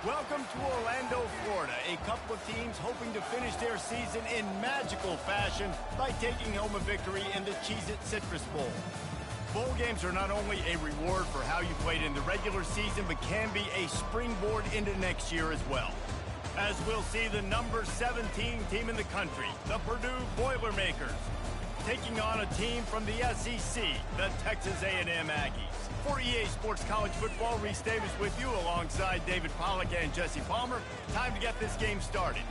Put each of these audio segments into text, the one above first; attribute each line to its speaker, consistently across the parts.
Speaker 1: Welcome to Orlando, Florida. A couple of teams hoping to finish their season in magical fashion by taking home a victory in the Cheez-It Citrus Bowl. Bowl games are not only a reward for how you played in the regular season, but can be a springboard into next year as well. As we'll see the number 17 team in the country, the Purdue Boilermakers, taking on a team from the SEC, the Texas A&M Aggies. For EA Sports College Football, Reese Davis with you alongside David Pollack and Jesse Palmer. Time to get this game started.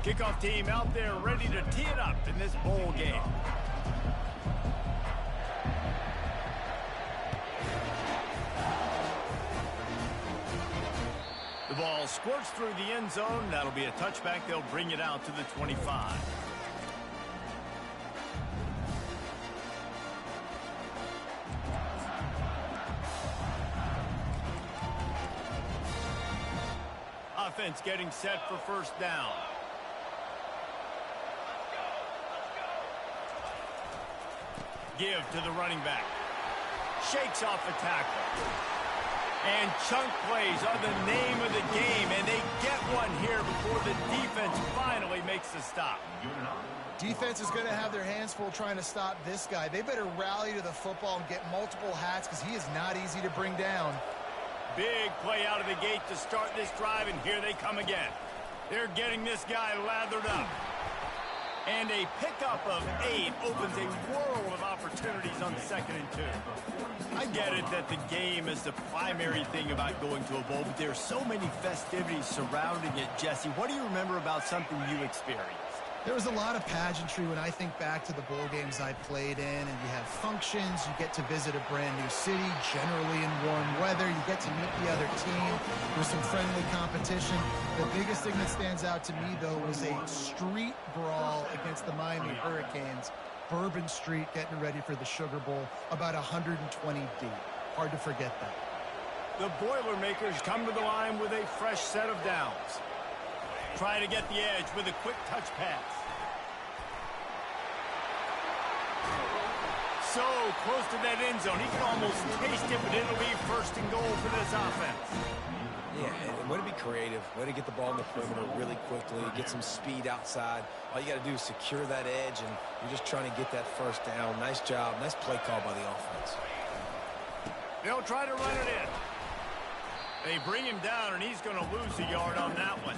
Speaker 1: Kickoff team out there ready to tee it up in this bowl game. The ball squirts through the end zone. That'll be a touchback. They'll bring it out to the 25. Offense getting set for first down. Give to the running back. Shakes off a tackle. And chunk plays are the name of the game, and they get one here before the defense finally makes the stop.
Speaker 2: Defense is going to have their hands full trying to stop this guy. They better rally to the football and get multiple hats because he is not easy to bring down.
Speaker 1: Big play out of the gate to start this drive, and here they come again. They're getting this guy lathered up. And a pickup of 8 opens a world of opportunities on 2nd and 2. I get it that the game is the primary thing about going to a bowl, but there are so many festivities surrounding it. Jesse, what do you remember about something you experienced?
Speaker 2: There was a lot of pageantry when I think back to the bowl games I played in, and you have functions, you get to visit a brand new city, generally in warm weather, you get to meet the other team, there's some friendly competition. The biggest thing that stands out to me, though, was a street brawl against the Miami Hurricanes. Bourbon Street getting ready for the Sugar Bowl, about 120 deep. Hard to forget that.
Speaker 1: The Boilermakers come to the line with a fresh set of downs. Trying to get the edge with a quick touch pass. So close to that end zone. He can almost taste it, but it'll be 1st and goal for this offense.
Speaker 3: Yeah, and way to be creative. Way to get the ball in the perimeter really quickly. Get some speed outside. All you got to do is secure that edge, and you're just trying to get that first down. Nice job. Nice play call by the offense.
Speaker 1: They'll try to run it in. They bring him down, and he's going to lose a yard on that one.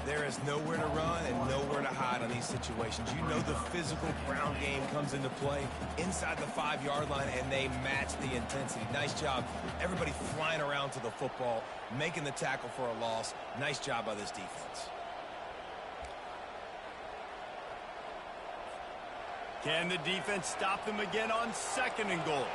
Speaker 3: There is nowhere to run and nowhere to hide on these situations. You know the physical ground game comes into play inside the 5-yard line, and they match the intensity. Nice job. Everybody flying around to the football, making the tackle for a loss. Nice job by this defense.
Speaker 1: Can the defense stop them again on 2nd and goal?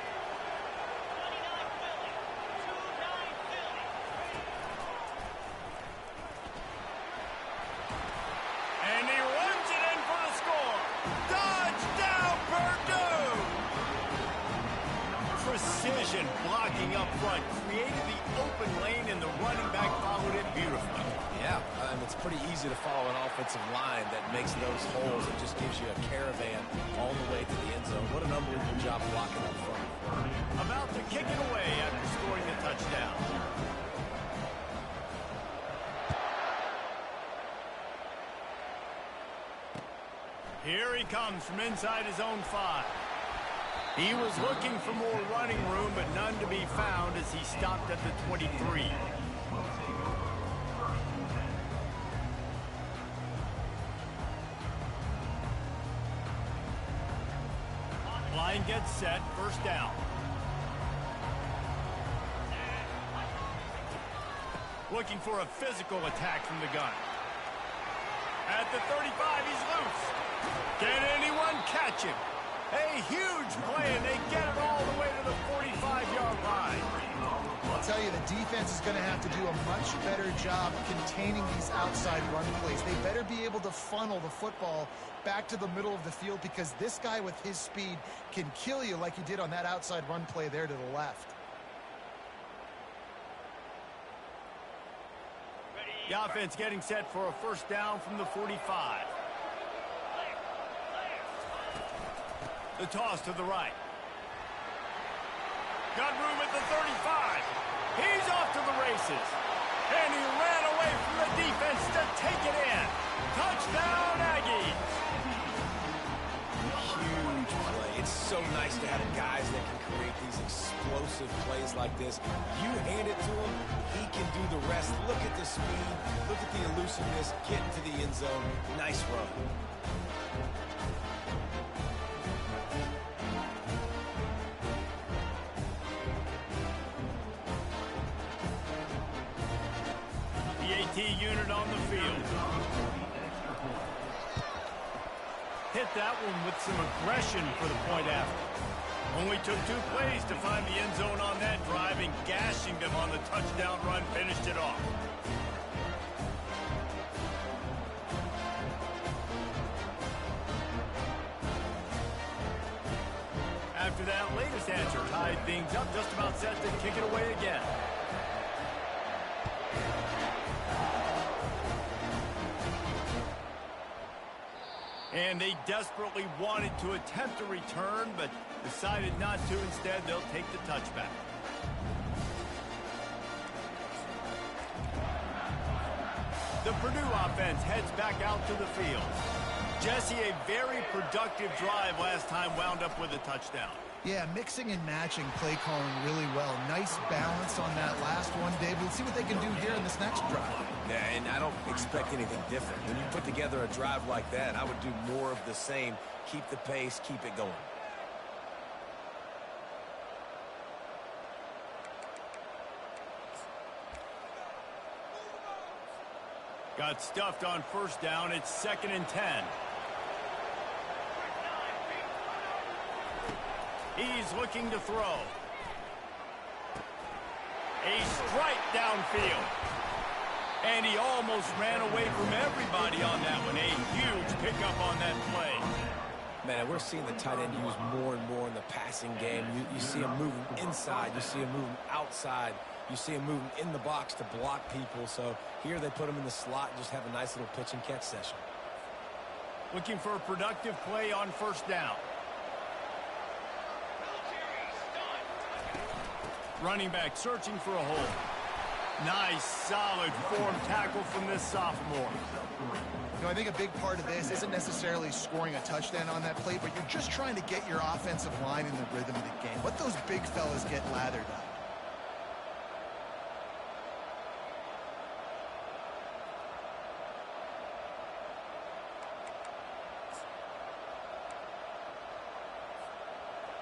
Speaker 1: Blocking up front, created the open lane, and the running back followed it beautifully.
Speaker 3: Yeah, and it's pretty easy to follow an offensive line that makes those holes and just gives you a caravan all the way to the end zone. What an unbelievable job blocking up front.
Speaker 1: About to kick it away after scoring the touchdown. Here he comes from inside his own 5. He was looking for more running room, but none to be found as he stopped at the 23. Line gets set, 1st down. Looking for a physical attack from the gun. At the 35, he's loose. Can anyone catch him? A huge play, and they get it all the way to the 45-yard line.
Speaker 2: I'll tell you, the defense is going to have to do a much better job containing these outside run plays. They better be able to funnel the football back to the middle of the field, because this guy with his speed can kill you like he did on that outside run play there to the left.
Speaker 1: The offense getting set for a first down from the 45. The toss to the right. Got room at the 35. He's off to the races. And he ran away from the defense to take it in. Touchdown, Aggies.
Speaker 3: Huge play. It's so nice to have guys that can create these explosive plays like this. You hand it to him, he can do the rest. Look at the speed. Look at the elusiveness. Get into the end zone. Nice run.
Speaker 1: Unit on the field. Hit that one with some aggression for the point after. Only took 2 plays to find the end zone on that drive, and gashing them on the touchdown run finished it off. After that latest answer tied things up, just about set to kick it away again. And they desperately wanted to attempt a return, but decided not to. Instead, they'll take the touchback. The Purdue offense heads back out to the field. Jesse, a very productive drive last time, wound up with a touchdown.
Speaker 2: Yeah, mixing and matching play calling really well. Nice balance on that last one, Dave. We'll see what they can do here in this next drive.
Speaker 3: Yeah, and I don't expect anything different. When you put together a drive like that, I would do more of the same. Keep the pace, keep it going.
Speaker 1: Got stuffed on first down. It's 2nd and 10. He's looking to throw. A strike downfield. And he almost ran away from everybody on that one. A huge pickup on that play.
Speaker 3: Man, we're seeing the tight end used more and more in the passing game. You see him moving inside. You see him moving outside. You see him moving in the box to block people. So here they put him in the slot and just have a nice little pitch and catch session.
Speaker 1: Looking for a productive play on first down. Running back searching for a hole. Nice, solid form tackle from this sophomore.
Speaker 2: You know, I think a big part of this isn't necessarily scoring a touchdown on that play, but you're just trying to get your offensive line in the rhythm of the game. Let those big fellas get lathered up.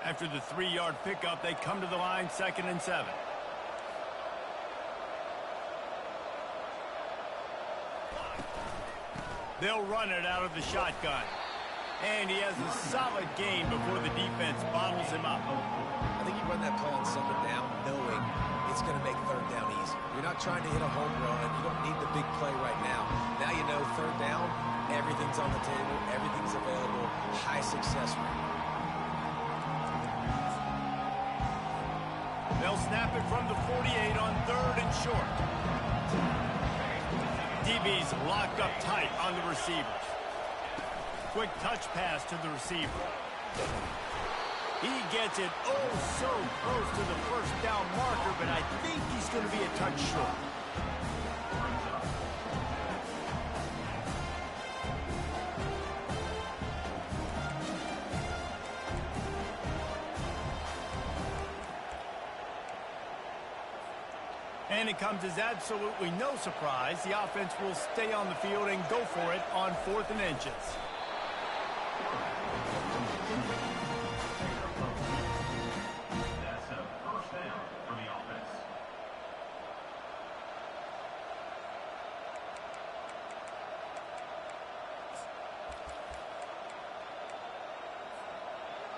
Speaker 1: After the 3-yard pickup, they come to the line, 2nd and 7. They'll run it out of the shotgun. And he has a solid gain before the defense bottles him up.
Speaker 3: I think you run that play on 2nd down knowing it's going to make 3rd down easy. You're not trying to hit a home run. You don't need the big play right now. Now you know 3rd down, everything's on the table, everything's available, high success rate.
Speaker 1: They'll snap it from the 48 on 3rd and short. DB's locked up tight on the receivers. Quick touch pass to the receiver. He gets it oh so close to the first down marker, but I think he's going to be a touch short. And it comes as absolutely no surprise. The offense will stay on the field and go for it on 4th and inches.
Speaker 4: That's a first down for the offense.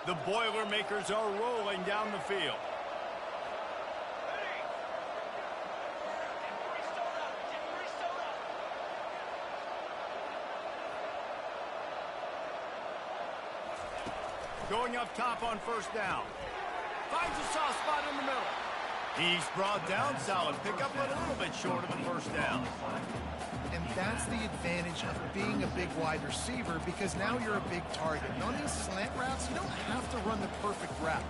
Speaker 1: The Boilermakers are rolling down the field. Going up top on first down. Finds a soft spot in the middle. He's brought down. Solid pickup, but a little bit short of the first down.
Speaker 2: And that's the advantage of being a big wide receiver, because now you're a big target. And on these slant routes, you don't have to run the perfect route,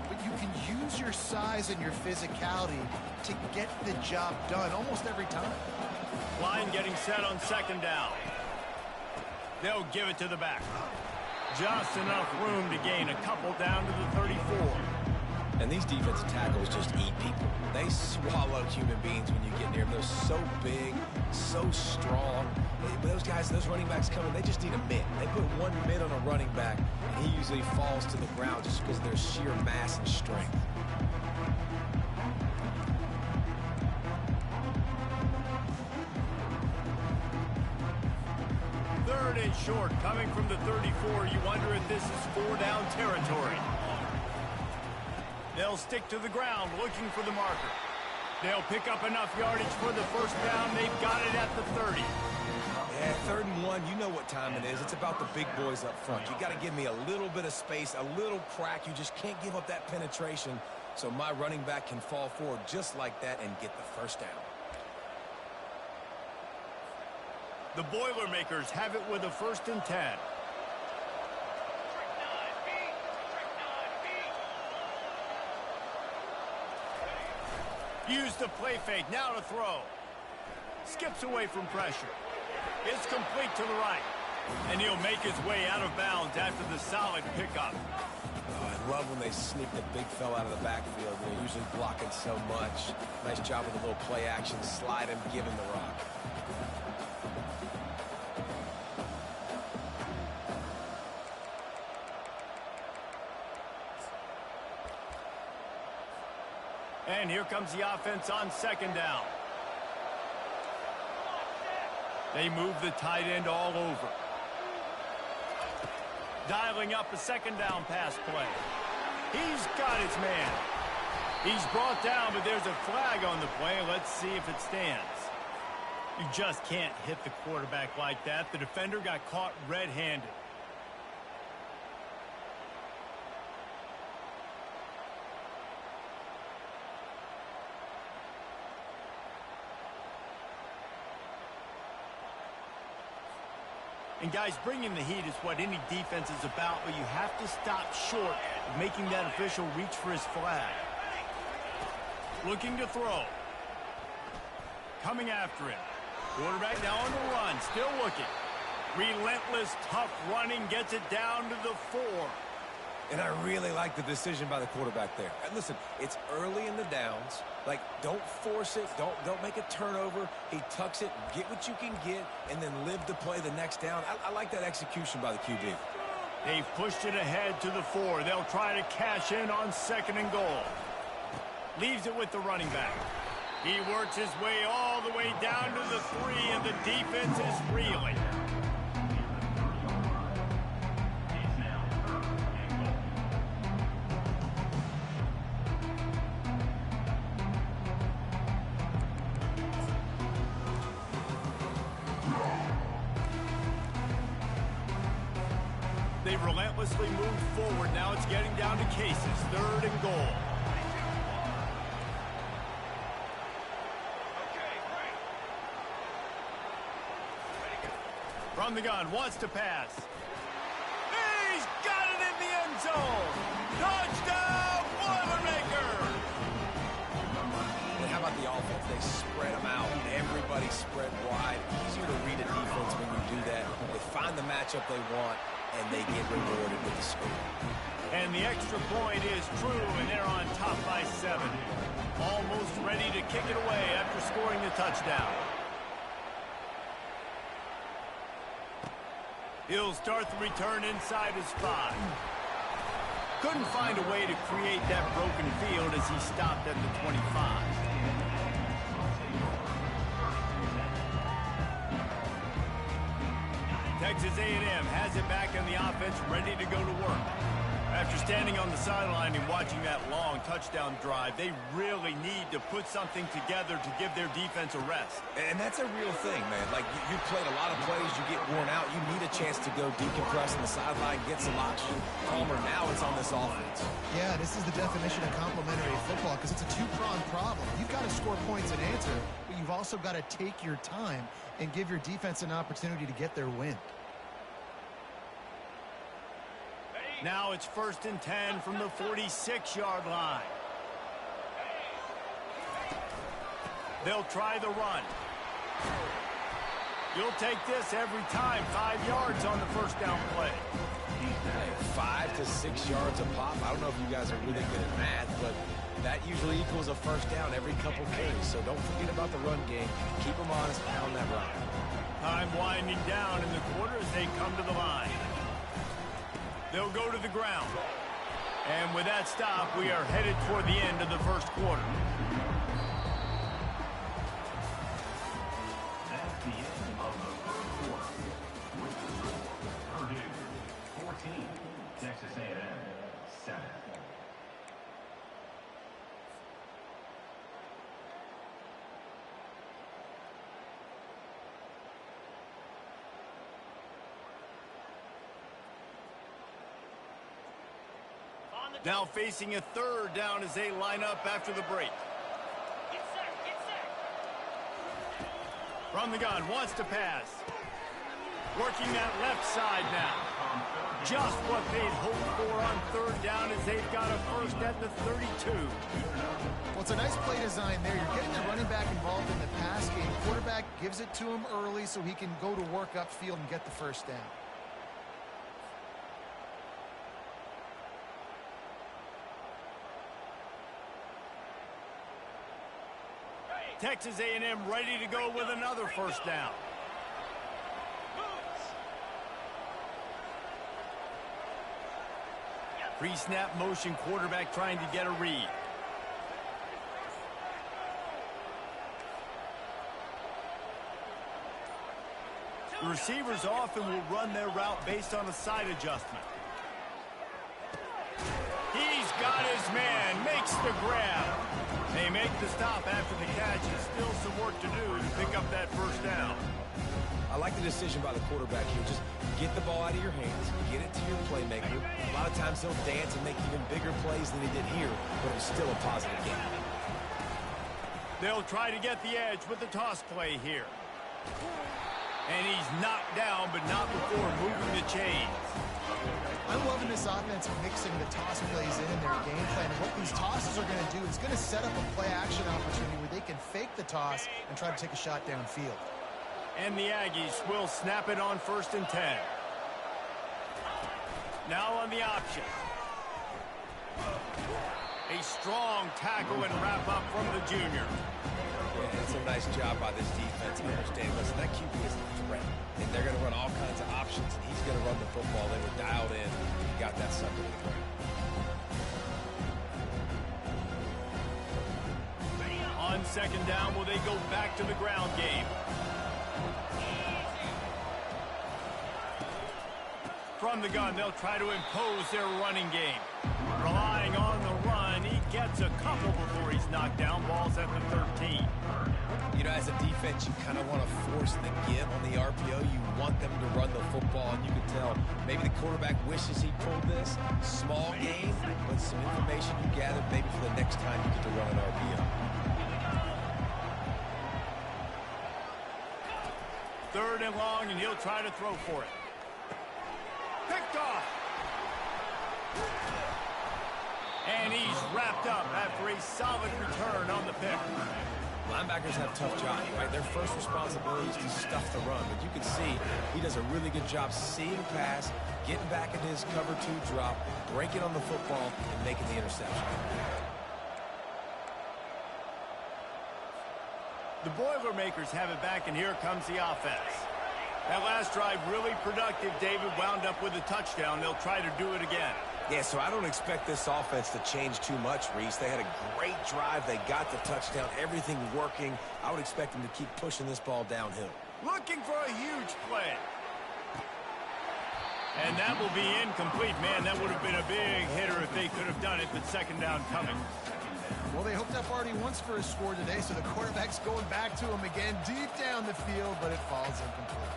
Speaker 2: but you can use your size and your physicality to get the job done almost every time.
Speaker 1: Line getting set on second down. They'll give it to the back. Just enough room to gain a couple down to the 34.
Speaker 3: And these defensive tackles just eat people. They swallow human beings when you get near them. They're so big, so strong. Those guys, those running backs coming, they just need a mid. They put one mid on a running back, and he usually falls to the ground just because of their sheer mass and strength.
Speaker 1: Third and short, coming from the 34. You wonder if this is 4-down territory. They'll stick to the ground, looking for the marker. They'll pick up enough yardage for the first down. They've got it at the 30.
Speaker 3: Yeah, 3rd and 1, you know what time it is. It's about the big boys up front. You got to give me a little bit of space, a little crack. You just can't give up that penetration, so my running back can fall forward just like that and get the first down.
Speaker 1: The Boilermakers have it with a 1st and 10. Use the play fake, now to throw. Skips away from pressure. It's complete to the right. And he'll make his way out of bounds after the solid pickup.
Speaker 3: Oh, I love when they sneak the big fella out of the backfield. They're usually blocking so much. Nice job with a little play action. Slide him, give him the rock.
Speaker 1: And here comes the offense on second down. They move the tight end all over. Dialing up a second down pass play. He's got his man. He's brought down, but there's a flag on the play. Let's see if it stands. You just can't hit the quarterback like that. The defender got caught red-handed. And guys, bringing the heat is what any defense is about, but you have to stop short of making that official reach for his flag. Looking to throw. Coming after him. Quarterback now on the run, still looking. Relentless, tough running, gets it down to the 4.
Speaker 3: And I really like the decision by the quarterback there. And listen, it's early in the downs. Like, don't force it. Don't make a turnover. He tucks it, get what you can get, and then live to play the next down. I like that execution by the QB.
Speaker 1: They've pushed it ahead to the 4. They'll try to cash in on 2nd and goal. Leaves it with the running back. He works his way all the way down to the 3, and the defense is reeling. They've relentlessly moved forward. Now it's getting down to cases. 3rd and goal. From the gun, wants to pass. He's got it in the end zone. Touchdown, Boilermaker!
Speaker 3: And how about the offense? They spread them out. Everybody spread wide. Easier to read a defense when you do that. They find the matchup they want, and they get rewarded with the score.
Speaker 1: And the extra point is true, and they're on top by 7. Almost ready to kick it away after scoring the touchdown. He'll start the return inside his 5. Couldn't find a way to create that broken field as he stopped at the 25. Texas A&M has it back in the offense, ready to go to work. After standing on the sideline and watching that long touchdown drive, they really need to put something together to give their defense a rest.
Speaker 3: And that's a real thing, man. Like, you played a lot of plays, you get worn out, you need a chance to go decompress on the sideline, get some oxygen. Palmer, now it's on this offense.
Speaker 2: Yeah, this is the definition of complementary football because it's a two-pronged problem. You've got to score points and answer, but you've also got to take your time and give your defense an opportunity to get their win.
Speaker 1: Now it's 1st and 10 from the 46-yard line. They'll try the run. You'll take this every time. 5 yards on the first down play.
Speaker 3: 5 to 6 yards a pop. I don't know if you guys are really good at math, but that usually equals a first down every couple carries. So don't forget about the run game. Keep them honest, pound that run.
Speaker 1: Time winding down in the quarter as they come to the line. They'll go to the ground. And with that stop, we are headed toward the end of the first quarter.
Speaker 4: That's the end of the first quarter. Purdue 14, Texas A&M 7.
Speaker 1: Now facing a 3rd down as they line up after the break.
Speaker 5: Get set.
Speaker 1: From the gun, wants to pass. Working that left side now. Just what they'd hoped for on 3rd down as they've got a first at the 32.
Speaker 2: Well, it's a nice play design there. You're getting the running back involved in the pass game. Quarterback gives it to him early so he can go to work upfield and get the first down.
Speaker 1: Texas A&M ready to go with another first down. Pre-snap motion, quarterback trying to get a read. The receivers often will run their route based on a side adjustment. He's got his man, makes the grab. They make the stop after the catch. There's still some work to do to pick up that first down.
Speaker 3: I like the decision by the quarterback here. Just get the ball out of your hands, get it to your playmaker. A lot of times he'll dance and make even bigger plays than he did here, but it was still a positive game.
Speaker 1: They'll try to get the edge with the toss play here. And he's knocked down, but not before moving the chains.
Speaker 2: I'm loving this offense mixing the toss plays in their game plan. And what these tosses are going to do is going to set up a play-action opportunity where they can fake the toss and try to take a shot downfield.
Speaker 1: And the Aggies will snap it on 1st and 10. Now on the option. A strong tackle and wrap up from the junior.
Speaker 3: Yeah, it's a nice job by this defense. I understand. Listen, that QB is a threat. And they're going to run all kinds of options, and he's going to run the football. They were dialed in. He got that sucker to the ground.
Speaker 1: On 2nd down, will they go back to the ground game? From the gun, they'll try to impose their running game. Relying on the run, he gets a couple before he's knocked down. Ball's at the 13.
Speaker 3: You know, as a defense, you kind of want to force the give on the RPO. You want them to run the football, and you can tell maybe the quarterback wishes he pulled this. Small game, but some information you gathered maybe for the next time you get to run an RPO.
Speaker 1: 3rd and long, and he'll try to throw for it. Picked off. And he's wrapped up after a solid return on the pick.
Speaker 3: Linebackers have tough jobs, right? Their first responsibility is to stuff the run, but you can see he does a really good job seeing pass, getting back into his cover 2 drop, breaking on the football, and making the interception.
Speaker 1: The Boilermakers have it back, and here comes the offense. That last drive really productive. David wound up with a touchdown. They'll try to do it again.
Speaker 3: Yeah, so I don't expect this offense to change too much, Reese. They had a great drive. They got the touchdown. Everything working. I would expect them to keep pushing this ball downhill.
Speaker 1: Looking for a huge play. And that will be incomplete. Man, that would have been a big hitter if they could have done it, but second down coming.
Speaker 2: Well, they hooked up already once for a score today, so the quarterback's going back to him again deep down the field, but it falls incomplete.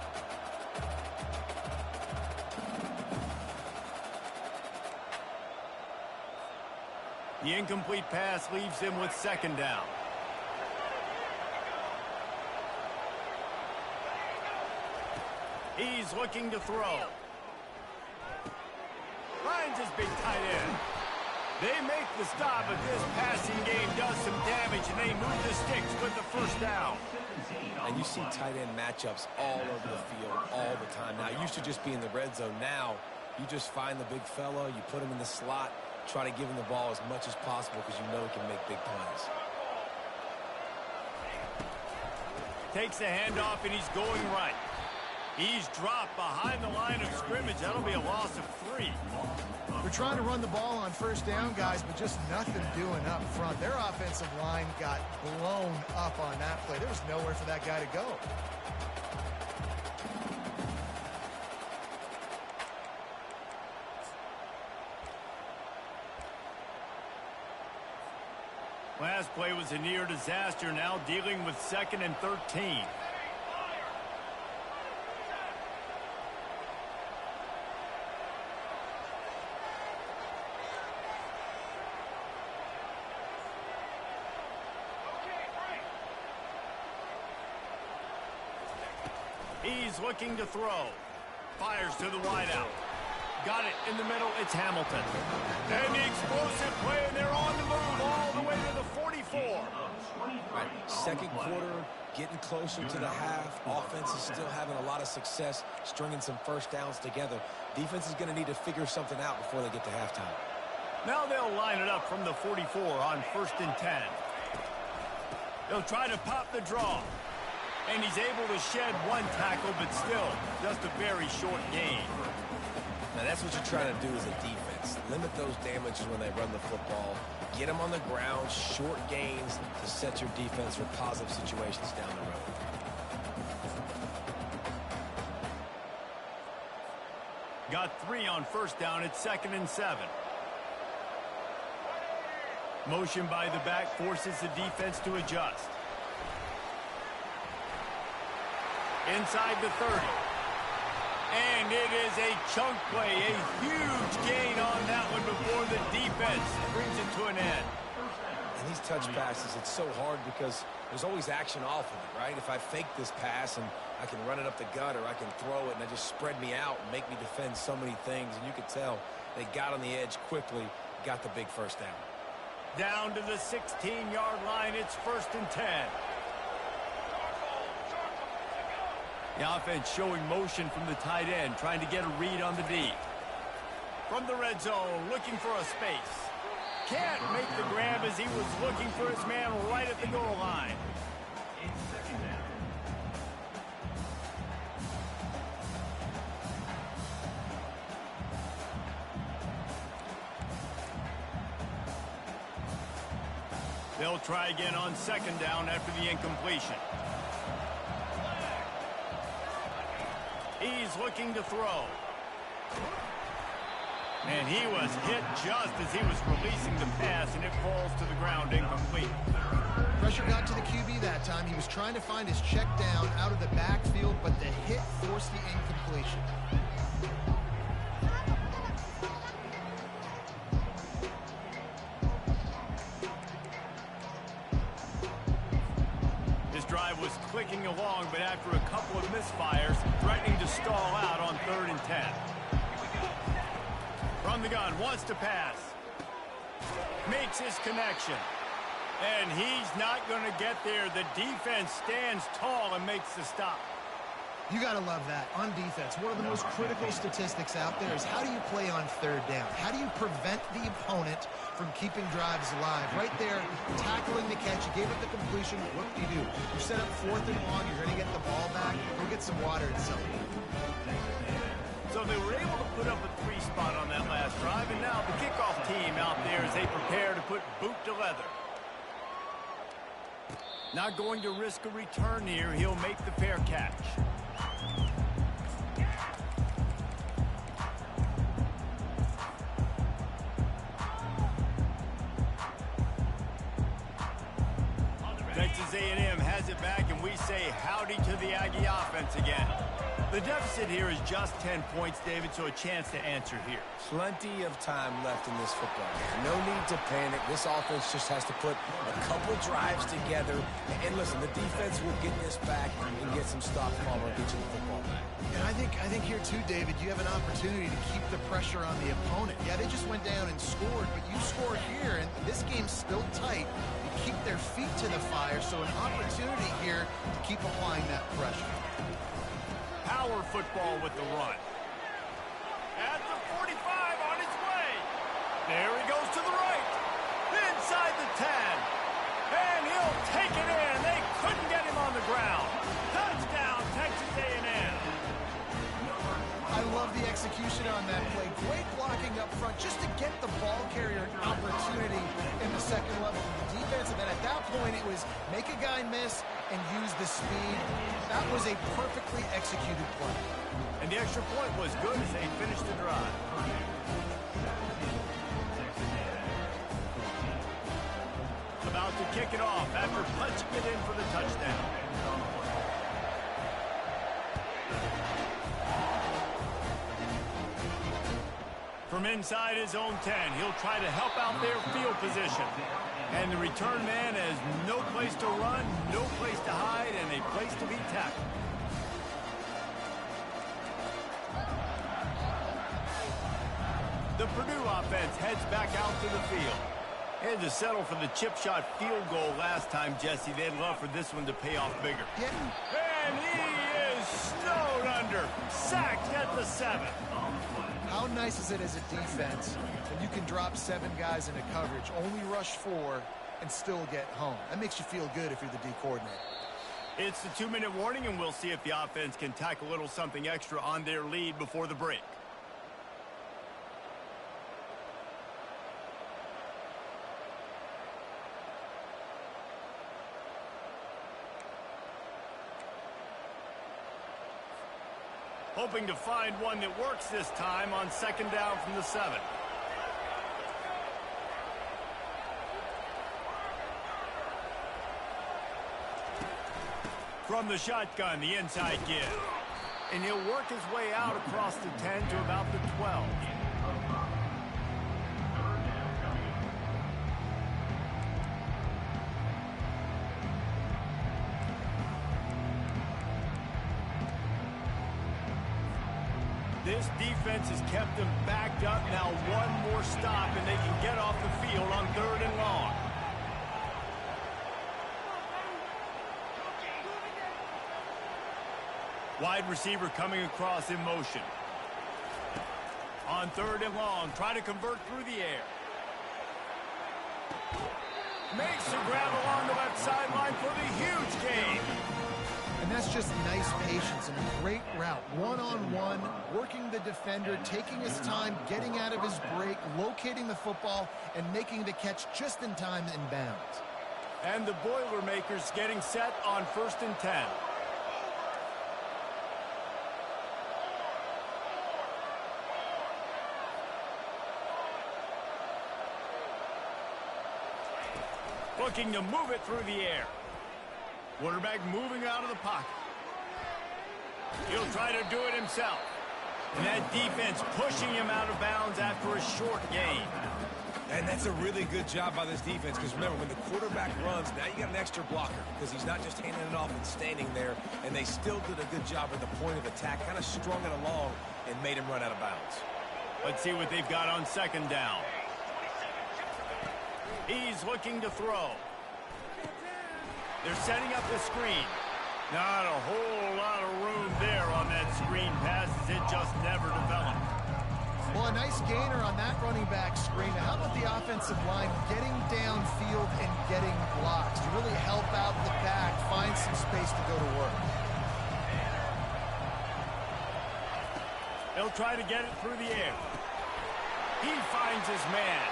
Speaker 1: The incomplete pass leaves him with second down. He's looking to throw. Finds his big tight end. They make the stop, but this passing game does some damage, and they move the sticks with the first down.
Speaker 3: And you see tight end matchups all over the field all the time. Now, it used to just be in the red zone. Now, you just find the big fella, you put him in the slot, try to give him the ball as much as possible because you know he can make big plays.
Speaker 1: Takes the handoff, and he's going right. He's dropped behind the line of scrimmage. That'll be a loss of 3.
Speaker 2: They're trying to run the ball on first down, guys, but just nothing doing up front. Their offensive line got blown up on that play. There was nowhere for that guy to go.
Speaker 1: Last play was a near disaster, now dealing with 2nd and 13. He's looking to throw. Fires to the wideout. Got it in the middle. It's Hamilton. And the explosive play, and they're on the move all the way to the 44.
Speaker 3: Right. Second quarter, getting closer to the half. Offense is still having a lot of success stringing some first downs together. Defense is going to need to figure something out before they get to halftime.
Speaker 1: Now they'll line it up from the 44 on 1st and 10. They'll try to pop the draw. And he's able to shed one tackle, but still just a very short gain.
Speaker 3: Now that's what you're trying to do as a defense. Limit those damages when they run the football. Get them on the ground, short gains to set your defense for positive situations down the road.
Speaker 1: Got 3 on first down. It's 2nd and 7. Motion by the back forces the defense to adjust. Inside the 30. And it is a chunk play, a huge gain on that one before the defense brings it to an end.
Speaker 3: And these touch passes, it's so hard because there's always action off of it, right? If I fake this pass and I can run it up the gut or I can throw it and it just spread me out and make me defend so many things, and you could tell they got on the edge quickly, got the big first down.
Speaker 1: Down to the 16-yard line, it's 1st and 10. The offense showing motion from the tight end, trying to get a read on the D. From the red zone, looking for a space. Can't make the grab as he was looking for his man right at the goal line. They'll try again on 2nd down after the incompletion. He's looking to throw. And he was hit just as he was releasing the pass, and it falls to the ground incomplete.
Speaker 2: Pressure got to the QB that time. He was trying to find his check down out of the backfield, but the hit forced the incompletion.
Speaker 1: Was clicking along, but after a couple of misfires, threatening to stall out on 3rd and 10. From the gun, wants to pass. Makes his connection. And he's not going to get there. The defense stands tall and makes the stop.
Speaker 2: You got to love that. On defense, one of the most critical statistics out there is how do you play on 3rd down? How do you prevent the opponent from keeping drives alive? Right there, tackling the catch. You gave up the completion. What do? You set up 4th and long. You're going to get the ball back. Go get some water and celebrate.
Speaker 1: So they were able to put up a 3 spot on that last drive, and now the kickoff team out there as they prepare to put boot to leather. Not going to risk a return here. He'll make the fair catch. Texas A&M has it back, and we say howdy to the Aggie offense again. The deficit here is just 10 points, David, so a chance to answer here.
Speaker 3: Plenty of time left in this football game. No need to panic. This offense just has to put a couple drives together. And listen, the defense will get this back and get some stops and get you the football back.
Speaker 2: And I think here too, David, you have an opportunity to keep the pressure on the opponent. Yeah, they just went down and scored, but you scored here, and this game's still tight. You keep their feet to the fire, so an opportunity here to keep applying that pressure.
Speaker 1: Power football with the run. At the 45 on its way. There he goes to the right. Inside the 10. And he'll take it in. They couldn't get him on the ground. Touchdown, Texas A&M.
Speaker 2: I love the execution on that play. Great blocking up front just to get the ball carrier an opportunity in the second level of the defense. And then at that point, it was make a guy miss and use the speed. That was a perfectly executed play.
Speaker 1: And the extra point was good as they finished the drive. About to kick it off after punching it in for the touchdown. From inside his own 10, he'll try to help out their field position. And the return man has no place to run, no place to hide, and a place to be tackled. The Purdue offense heads back out to the field. Had to settle for the chip shot field goal last time, Jesse. They'd love for this one to pay off bigger.
Speaker 2: Yeah.
Speaker 1: And he is snowed under, sacked at the 7.
Speaker 2: How nice is it as a defense when you can drop 7 guys into coverage, only rush 4, and still get home? That makes you feel good if you're the D coordinator.
Speaker 1: It's the 2-minute warning, and we'll see if the offense can tack a little something extra on their lead before the break. Hoping to find one that works this time on second down from the 7. From the shotgun, the inside give. And he'll work his way out across the 10 to about the 12. This defense has kept them backed up. Now one more stop, and they can get off the field on 3rd and long. Wide receiver coming across in motion. On 3rd and long, try to convert through the air. Makes the grab along the left sideline for the huge gain.
Speaker 2: And that's just nice patience and a great route. One-on-one, working the defender, taking his time, getting out of his break, locating the football, and making the catch just in time in bounds.
Speaker 1: And the Boilermakers getting set on 1st and 10. Looking to move it through the air. Quarterback moving out of the pocket. He'll try to do it himself. And that defense pushing him out of bounds after a short gain.
Speaker 3: And that's a really good job by this defense, because remember, when the quarterback runs, now you got an extra blocker, because he's not just handing it off and standing there, and they still did a good job at the point of attack, kind of strung it along and made him run out of bounds.
Speaker 1: Let's see what they've got on 2nd down. He's looking to throw. They're setting up the screen. Not a whole lot of room there on that screen pass, as it just never developed.
Speaker 2: Well, a nice gainer on that running back screen. Now, how about the offensive line getting downfield and getting blocks to really help out the back, find some space to go to work?
Speaker 1: He'll try to get it through the air. He finds his man.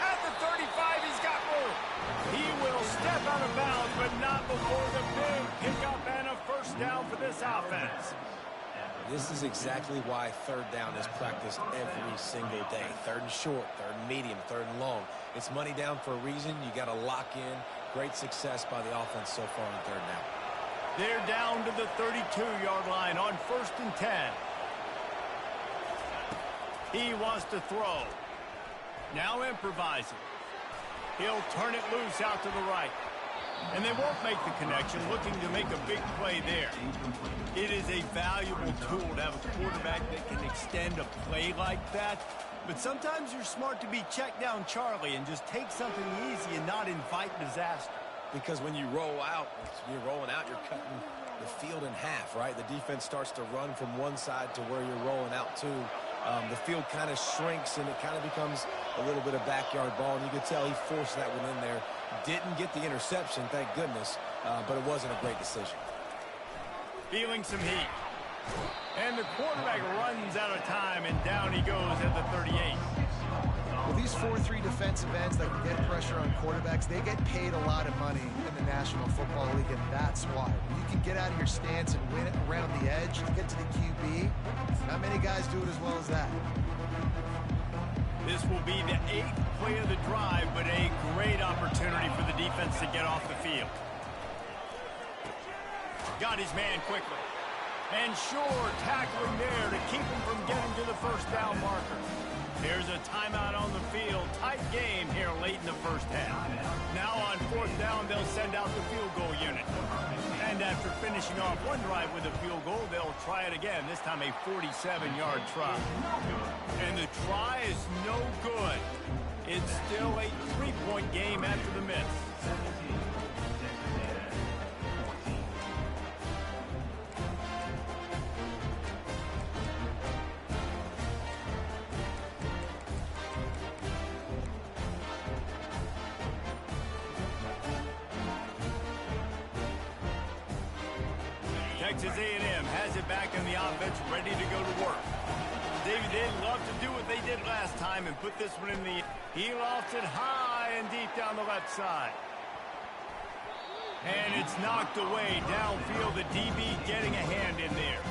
Speaker 1: At the 35, he's got room. He will step out of bounds, but not before the big pickup and a 1st down for this offense.
Speaker 3: This is exactly why 3rd down is practiced every single day. 3rd and short, 3rd and medium, 3rd and long. It's money down for a reason. You got to lock in, Great success by the offense so far on third down.
Speaker 1: They're down to the 32-yard line on 1st and 10. He wants to throw. Now improvising. He'll turn it loose out to the right. And they won't make the connection, looking to make a big play there. It is a valuable tool to have a quarterback that can extend a play like that. But sometimes you're smart to be check down Charlie and just take something easy and not invite disaster.
Speaker 3: Because when you roll out, you're rolling out, you're cutting the field in half, right? The defense starts to run from one side to where you're rolling out to. The field kind of shrinks, and it kind of becomes a little bit of backyard ball. And you could tell he forced that one in there. Didn't get the interception, thank goodness, but it wasn't a great decision.
Speaker 1: Feeling some heat. And the quarterback runs out of time, and down he goes at the 38.
Speaker 2: Well, these 4-3 defensive ends that can get pressure on quarterbacks, they get paid a lot of money in the National Football League, and that's why. You can get out of your stance and win it around the edge to get to the QB. Not many guys do it as well as that.
Speaker 1: This will be the 8th play of the drive, but a great opportunity for the defense to get off the field. Got his man quickly. And sure, tackling there to keep him from getting to the first down marker. There's a timeout on the field. Tight game here late in the first half. Now on 4th down, they'll send out the field goal unit. And after finishing off one drive with a field goal, they'll try it again, this time a 47-yard try. And the try is no good. It's still a 3-point game after the miss. Texas A&M has it back in the offense, ready to go to work. David, they'd love to do what they did last time and put this one in the... He lofts it high and deep down the left side. And it's knocked away downfield. The DB getting a hand in there.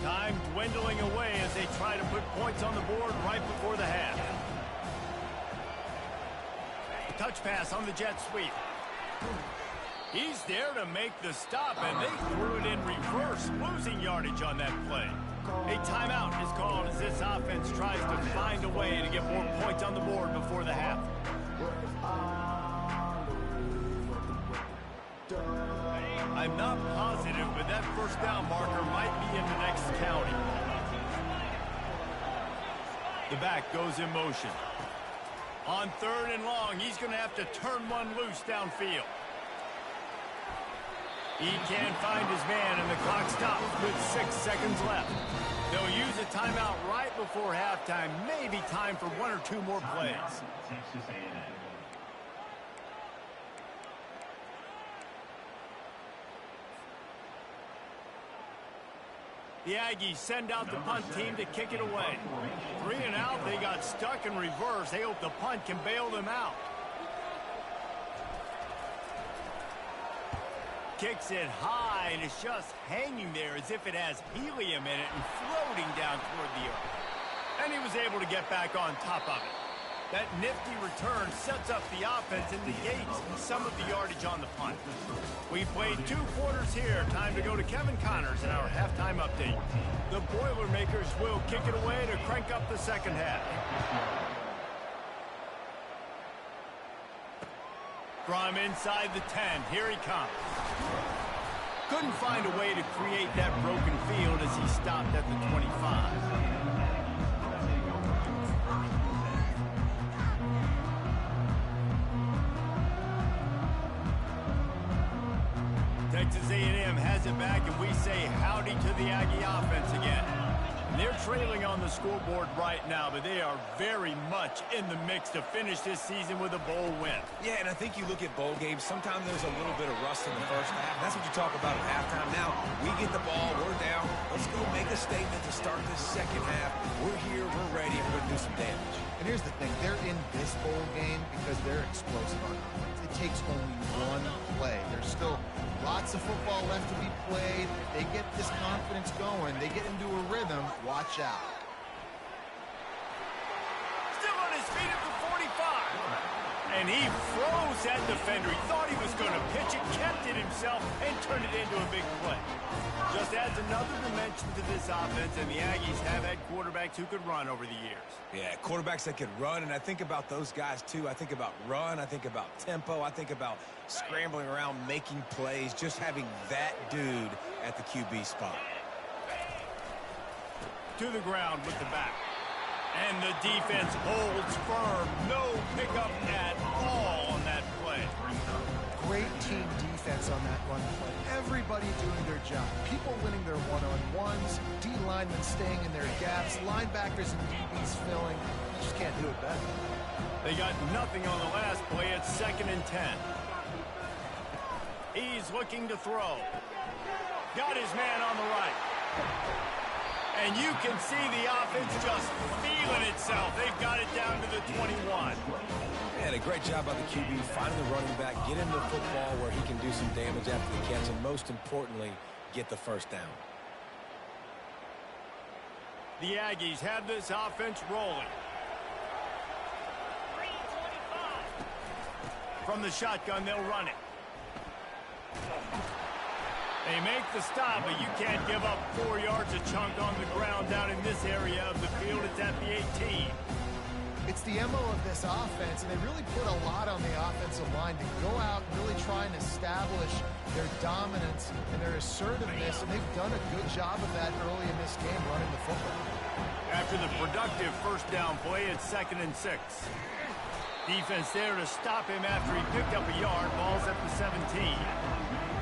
Speaker 1: Time dwindling away as they try to put points on the board right before the half. Touch pass on the jet sweep. He's there to make the stop, and they threw it in reverse, losing yardage on that play. A timeout is called as this offense tries to find a way to get more points on the board before the half. I'm not positive, but that first down marker might be in the next county. The back goes in motion. On 3rd and long, he's going to have to turn one loose downfield. He can't find his man, and the clock stops with 6 seconds left. They'll use a timeout right before halftime. Maybe time for 1 or 2 more plays.
Speaker 4: Texas A&M.
Speaker 1: The Aggies send out the punt team to kick it away. 3 and out, they got stuck in reverse. They hope the punt can bail them out. Kicks it high, and it's just hanging there as if it has helium in it and floating down toward the earth. And he was able to get back on top of it. That nifty return sets up the offense and negates some of the yardage on the punt. We played 2 quarters here. Time to go to Kevin Connors in our halftime update. The Boilermakers will kick it away to crank up the second half. From inside the 10, here he comes. Couldn't find a way to create that broken field as he stopped at the 25. Texas A&M has it back, and we say howdy to the Aggie offense again. They're trailing on the scoreboard right now, but they are very much in the mix to finish this season with a bowl win.
Speaker 3: Yeah, and I think you look at bowl games, sometimes there's a little bit of rust in the first half. That's what you talk about at halftime. Now, we get the ball, we're down. Let's go make a statement to start this second half. We're here, we're ready, and we're going to do some damage.
Speaker 2: And here's the thing, they're in this bowl game because they're explosive on offense. It takes only one play. There's still lots of football left to be played. If they get this confidence going, they get into a rhythm, watch out.
Speaker 1: And he froze that defender. He thought he was going to pitch it, kept it himself, and turned it into a big play. Just adds another dimension to this offense, and the Aggies have had quarterbacks who could run over the years.
Speaker 3: Yeah, quarterbacks that could run, and I think about those guys, too. I think about run, I think about tempo, I think about scrambling around, making plays, just having that dude at the QB spot.
Speaker 1: To the ground with the back. And the defense holds firm. No pickup at all on that play.
Speaker 2: Great team defense on that run play. Everybody doing their job. People winning their one-on-ones, D linemen staying in their gaps, linebackers and DBs filling. You just can't do it better.
Speaker 1: They got nothing on the last play. It's 2nd and 10. He's looking to throw. Got his man on the right. And you can see the offense just feeling itself. They've got it down to the 21.
Speaker 3: And a great job by the QB, finding the running back, get him the football where he can do some damage after the catch, and most importantly, get the first down.
Speaker 1: The Aggies have this offense rolling. From the shotgun, they'll run it. They make the stop, but you can't give up 4 yards a chunk on the ground down in this area of the field. It's at the 18.
Speaker 2: It's the MO of this offense, and they really put a lot on the offensive line to go out and really try and establish their dominance and their assertiveness, and they've done a good job of that early in this game running the football.
Speaker 1: After the productive first down play, it's 2nd and 6. Defense there to stop him after he picked up a yard. Ball's at the 17.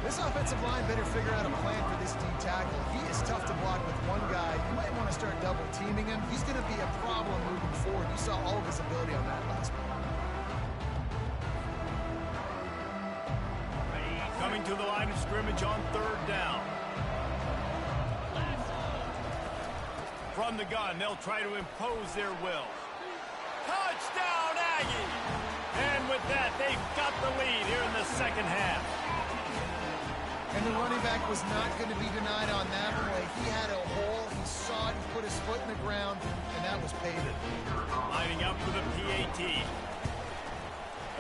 Speaker 2: This offensive line better figure out a plan for this D tackle. He is tough to block with one guy. You might want to start double teaming him. He's going to be a problem moving forward. You saw all of his ability on that last one.
Speaker 1: Coming to the line of scrimmage on 3rd down. From the gun, they'll try to impose their will. Touchdown, Aggie! And with that, they've got the lead here in the second half.
Speaker 2: And the running back was not going to be denied on that play. He had a hole, he saw it, he put his foot in the ground, and that was payment.
Speaker 1: Lining up for the PAT.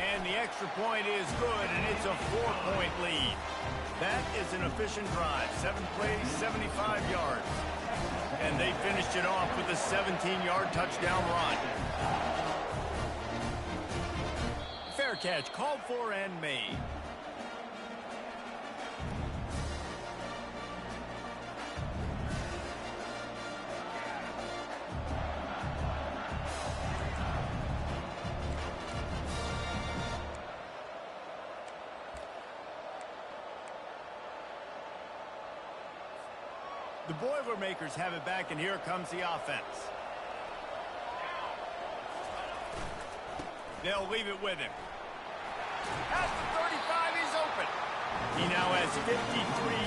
Speaker 1: And the extra point is good, and it's a 4-point lead. That is an efficient drive. 7 plays, 75 yards. And they finished it off with a 17-yard touchdown run. Fair catch, called for and made. The Boilermakers have it back, and here comes the offense. They'll leave it with him. At the 35, he's open. He now has 53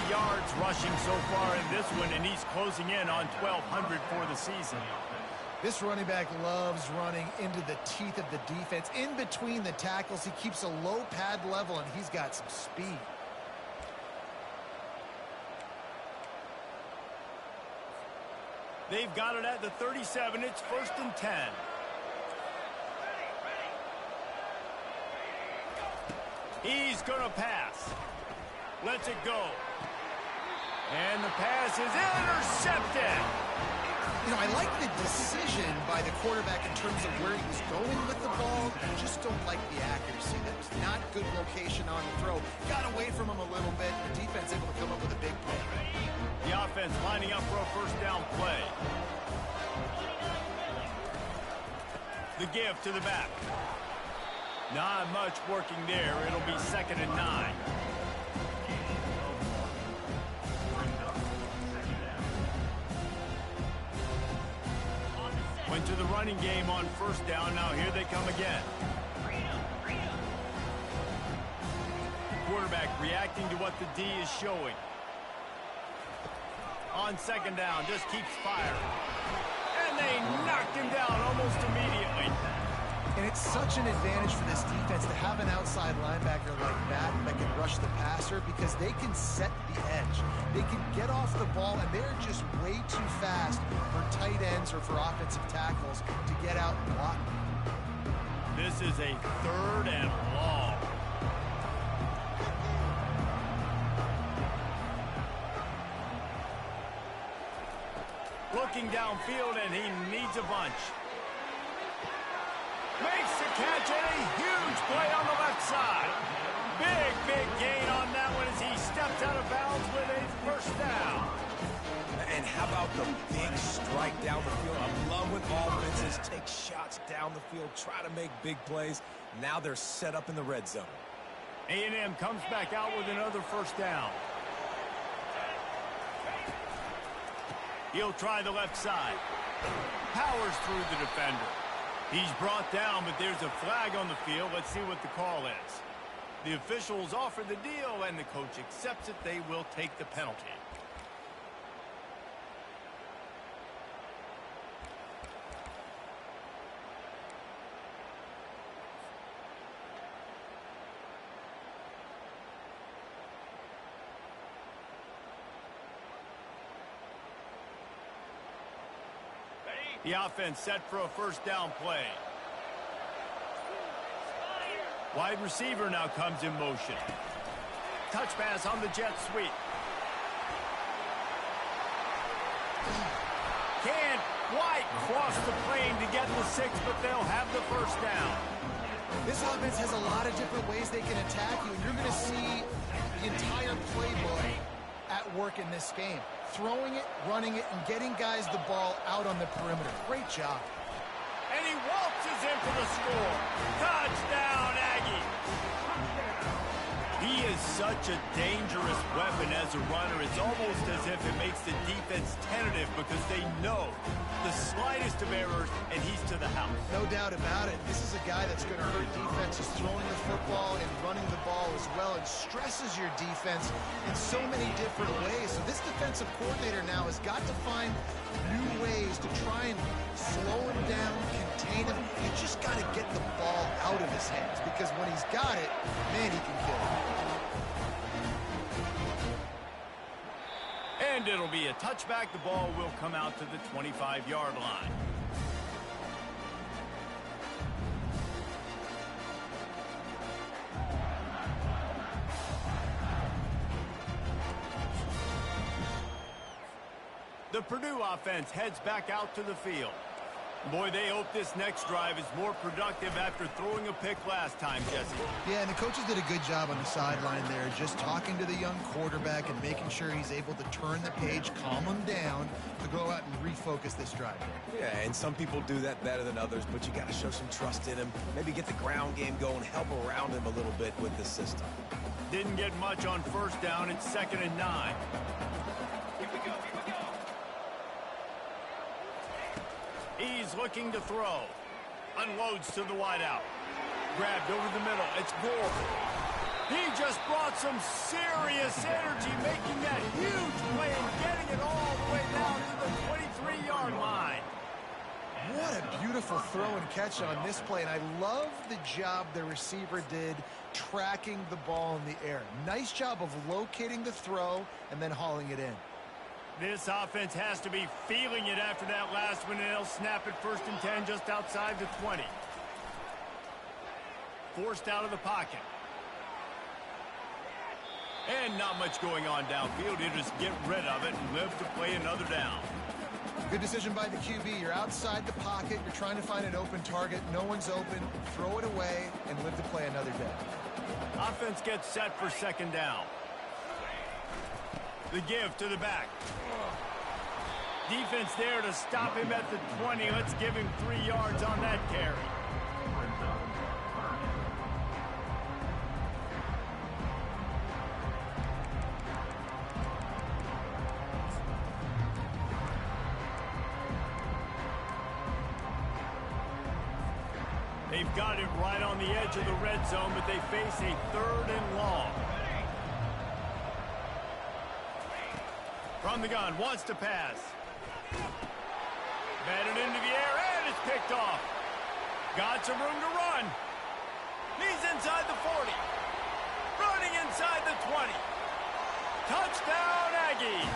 Speaker 1: yards rushing so far in this one, and he's closing in on 1,200 for the season.
Speaker 2: This running back loves running into the teeth of the defense. In between the tackles, he keeps a low pad level, and he's got some speed.
Speaker 1: They've got it at the 37. It's 1st and 10. He's going to pass. Lets it go. And the pass is intercepted.
Speaker 2: You know, I like the decision by the quarterback in terms of where he was going with the ball. I just don't like the accuracy. That was not good location on the throw. Got away from him a little bit. The defense able to come up with a big play.
Speaker 1: The offense lining up for a first down play. The give to the back. Not much working there. It'll be 2nd and 9. Went to the running game on first down. Now here they come again. Quarterback reacting to what the D is showing. On 2nd down, just keeps firing. And they knocked him down almost immediately.
Speaker 2: And it's such an advantage for this defense to have an outside linebacker like that can rush the passer because they can set the edge. They can get off the ball, and they're just way too fast for tight ends or for offensive tackles to get out and block.
Speaker 1: This is a 3rd and long. Looking downfield, and he needs a bunch. Makes the catch, and a huge play on the left side. Big gain on that one as he steps out of bounds with a 1st down.
Speaker 3: And how about the big strike down the field? I love when offenses take shots down the field, try to make big plays. Now they're set up in the red zone.
Speaker 1: A&M comes back out with another 1st down. He'll try the left side. Powers through the defender. He's brought down, but there's a flag on the field. Let's see what the call is. The officials offer the deal, and the coach accepts it. They will take the penalty. The offense set for a 1st down play. Wide receiver now comes in motion. Touch pass on the jet sweep. Can White cross the plane to get the 6, but they'll have the 1st down.
Speaker 2: This offense has a lot of different ways they can attack you, and you're going to see the entire playbook at work in this game. Throwing it, running it, and getting guys the ball out on the perimeter. Great job.
Speaker 1: And he waltzes in for the score. Touchdown, Aggie. He is such a dangerous weapon as a runner. It's almost as if it makes the defense tentative because they know the slightest of errors, and he's to the house.
Speaker 2: No doubt about it. This is a guy that's going to hurt defenses throwing the football and running the ball as well, and stresses your defense in so many different ways. So this defensive coordinator now has got to find new ways to try and slow him down, contain him. You just got to get the ball out of his hands, because when he's got it, man, he can kill it.
Speaker 1: And it'll be a touchback. The ball will come out to the 25-yard line. The Purdue offense heads back out to the field. Boy, they hope this next drive is more productive after throwing a pick last time, Jesse.
Speaker 2: Yeah, and the coaches did a good job on the sideline there, just talking to the young quarterback and making sure he's able to turn the page, calm him down, to go out and refocus this drive.
Speaker 3: Yeah, and some people do that better than others, but you got to show some trust in him. Maybe get the ground game going, help around him a little bit with the system.
Speaker 1: Didn't get much on 1st down. It's 2nd and 9. He's looking to throw. Unloads to the wideout. Grabbed over the middle. It's Gore. He just brought some serious energy, making that huge play and getting it all the way down to the 23-yard line.
Speaker 2: What a beautiful throw and catch on this play, and I love the job the receiver did tracking the ball in the air. Nice job of locating the throw and then hauling it in.
Speaker 1: This offense has to be feeling it after that last one, and they'll snap it 1st and 10 just outside the 20. Forced out of the pocket. And not much going on downfield. He'll just get rid of it and live to play another down.
Speaker 2: Good decision by the QB. You're outside the pocket. You're trying to find an open target. No one's open. Throw it away and live to play another day.
Speaker 1: Offense gets set for 2nd down. The give to the back. Defense there to stop him at the 20. Let's give him 3 yards on that carry. They've got it right on the edge of the red zone, but they face a 3rd and long. From the gun, wants to pass. Batted into the air, and it's picked off. Got some room to run. He's inside the 40. Running inside the 20. Touchdown, Aggies.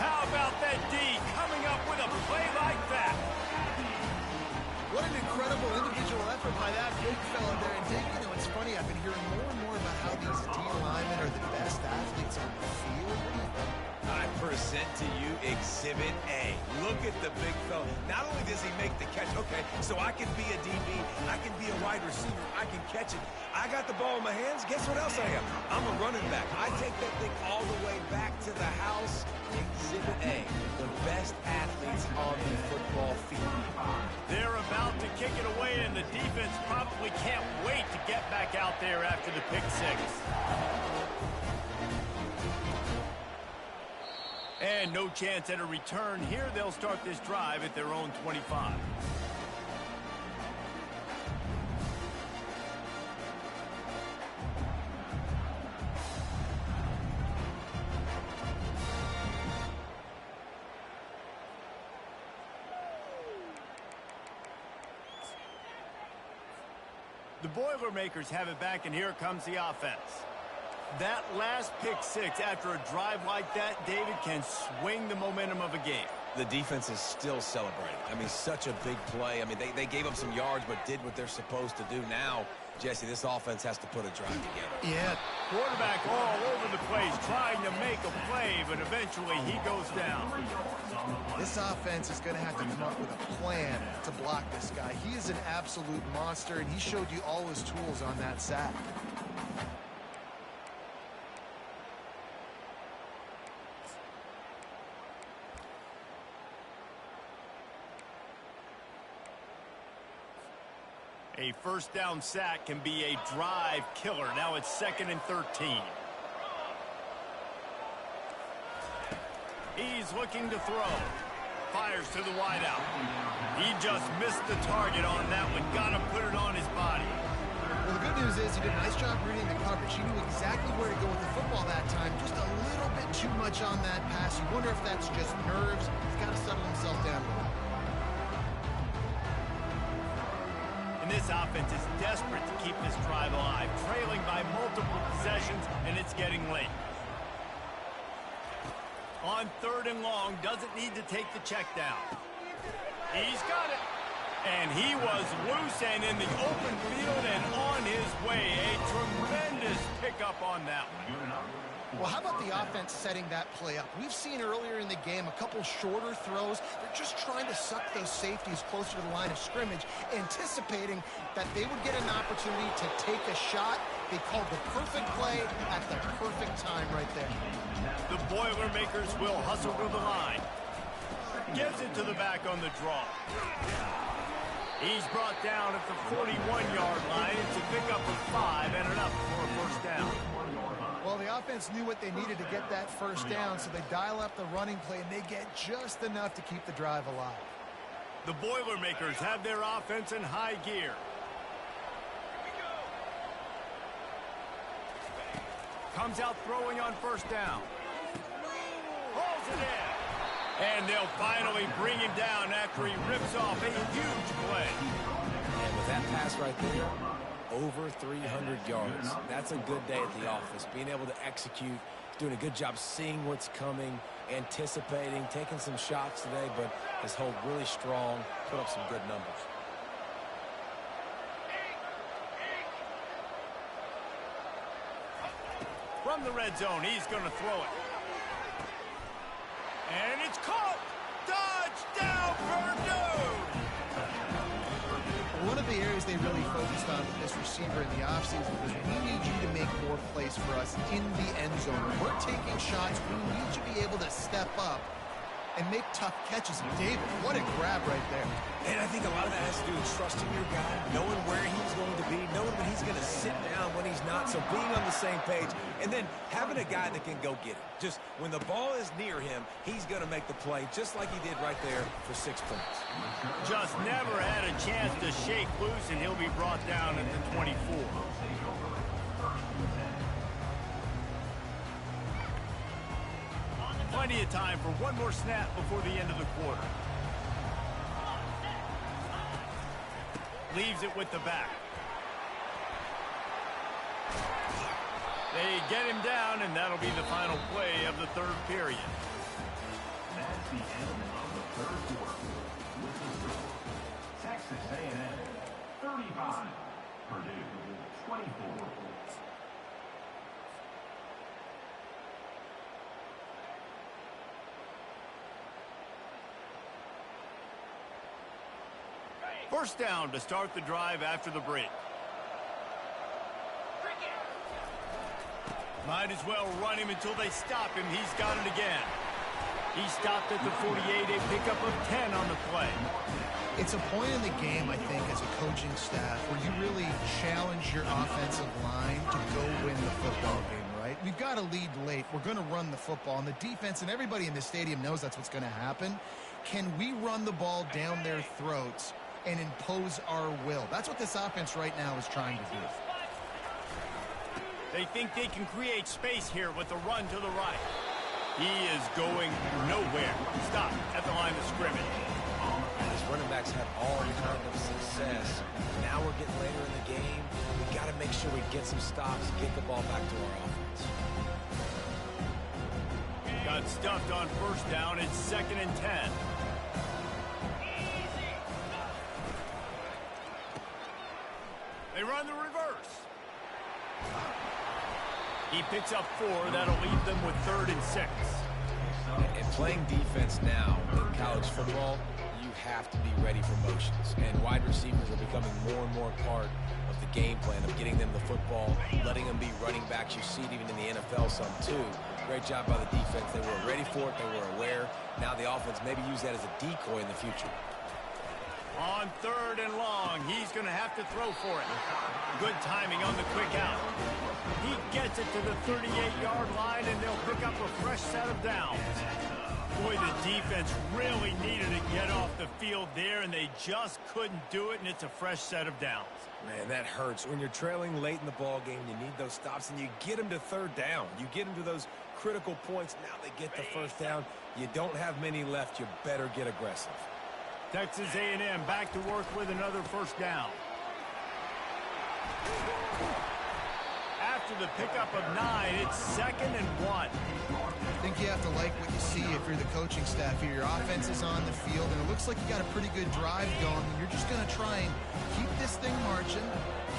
Speaker 1: How about that D coming up with a play like that?
Speaker 2: What an incredible individual effort by that big fella there. And Dave, you know, it's funny, I've been hearing more and more about how these D linemen are the best athletes on the field. What do you think?
Speaker 3: I present to you Exhibit A. Look at the big fella. Not only does he make the catch, okay, so I can be a DB, I can be a wide receiver, I can catch it. I got the ball in my hands, guess what else I am? I'm a running back. I take that thing all the way back to the house. Exhibit A, the best athletes on the football field.
Speaker 1: They're about to kick it away, and the defense probably can't wait to get back out there after the pick six. And no chance at a return here. They'll start this drive at their own 25. The Boilermakers have it back, and here comes the offense. That last pick six after a drive like that, David, can swing the momentum of a game.
Speaker 3: The defense is still celebrating. I mean, such a big play. I mean, they gave up some yards but did what they're supposed to do. Now, Jesse, this offense has to put a drive together.
Speaker 2: Yeah.
Speaker 1: Quarterback all over the place trying to make a play, but eventually he goes down.
Speaker 2: This offense is going to have to come up with a plan to block this guy. He is an absolute monster, and he showed you all his tools on that sack.
Speaker 1: A first down sack can be a drive killer. Now it's 2nd and 13. He's looking to throw. Fires to the wideout. He just missed the target on that one. Got to put it on his body.
Speaker 2: Well, the good news is he did a nice job reading the coverage. He knew exactly where to go with the football that time. Just a little bit too much on that pass. You wonder if that's just nerves. He's got to settle himself down a little.
Speaker 1: And this offense is desperate to keep this drive alive, trailing by multiple possessions, and it's getting late. On 3rd and long, doesn't need to take the check down. He's got it. And he was loose and in the open field and on his way. A tremendous pickup on that one.
Speaker 2: Well, how about the offense setting that play up? We've seen earlier in the game a couple shorter throws. They're just trying to suck those safeties closer to the line of scrimmage, anticipating that they would get an opportunity to take a shot. They called the perfect play at the perfect time right there.
Speaker 1: The Boilermakers will hustle to the line. Gives it to the back on the draw. He's brought down at the 41-yard line. It's a pickup of 5 and enough for a first down.
Speaker 2: Well, the offense knew what they needed to get that first down, so they dial up the running play, and they get just enough to keep the drive alive.
Speaker 1: The Boilermakers have their offense in high gear. Comes out throwing on first down. Hauls it in. And they'll finally bring him down after he rips off a huge play.
Speaker 3: And with that pass right there, over 300 yards. That's a good day at the office. Being able to execute, doing a good job seeing what's coming, anticipating, taking some shots today, but has held really strong, put up some good numbers.
Speaker 1: From the red zone, he's going to throw it. And it's caught! Touchdown, Purdue!
Speaker 2: One of the areas they really focused on with this receiver in the offseason was we need you to make more plays for us in the end zone. When we're taking shots, we need you to be able to step up and make tough catches. David, what a grab right there.
Speaker 3: And I think a lot of that has to do with trusting your guy, knowing where he's going to be, knowing when he's going to sit down, when he's not. So being on the same page, and then having a guy that can go get it. Just when the ball is near him, he's going to make the play, just like he did right there for 6 points.
Speaker 1: Just never had a chance to shake loose, and he'll be brought down at the 24. Plenty of time for one more snap before the end of the quarter. Leaves it with the back. They get him down, and that'll be the final play of the 3rd period.
Speaker 4: That's the end of the 3rd quarter. Texas A&M 35, Purdue 24.
Speaker 1: First down to start the drive after the break. Might as well run him until they stop him. He's got it again. He stopped at the 48, a pickup of 10 on the play.
Speaker 2: It's a point in the game, I think, as a coaching staff, where you really challenge your offensive line to go win the football game, right? We've got to lead late. We're going to run the football. And the defense and everybody in the stadium knows that's what's going to happen. Can we run the ball down their throats and impose our will? That's what this offense right now is trying to do.
Speaker 1: They think they can create space here with the run to the right. He is going nowhere. Stop at the line of scrimmage.
Speaker 3: These running backs have all kind of success. Now we're getting later in the game. We got to make sure we get some stops, get the ball back to our offense.
Speaker 1: Got stuffed on first down. It's 2nd and 10. They run the reverse. He picks up 4. That'll leave them with 3rd and 6.
Speaker 3: And playing defense now in college football, you have to be ready for motions. And wide receivers are becoming more and more part of the game plan of getting them the football, letting them be running backs. You see it even in the NFL some too. Great job by the defense. They were ready for it. They were aware. Now the offense maybe use that as a decoy in the future.
Speaker 1: On 3rd and long, he's going to have to throw for it. Good timing on the quick out. He gets it to the 38-yard line, and they'll pick up a fresh set of downs. Boy, the defense really needed to get off the field there, and they just couldn't do it, and it's a fresh set of downs.
Speaker 3: Man, that hurts. When you're trailing late in the ball game, you need those stops, and you get them to 3rd down. You get them to those critical points. Now they get the first down. You don't have many left. You better get aggressive.
Speaker 1: Texas A&M back to work with another first down. After the pickup of 9, it's 2nd and 1.
Speaker 2: I think you have to like what you see if you're the coaching staff here. Your offense is on the field, and it looks like you got a pretty good drive going. And you're just going to try and keep this thing marching,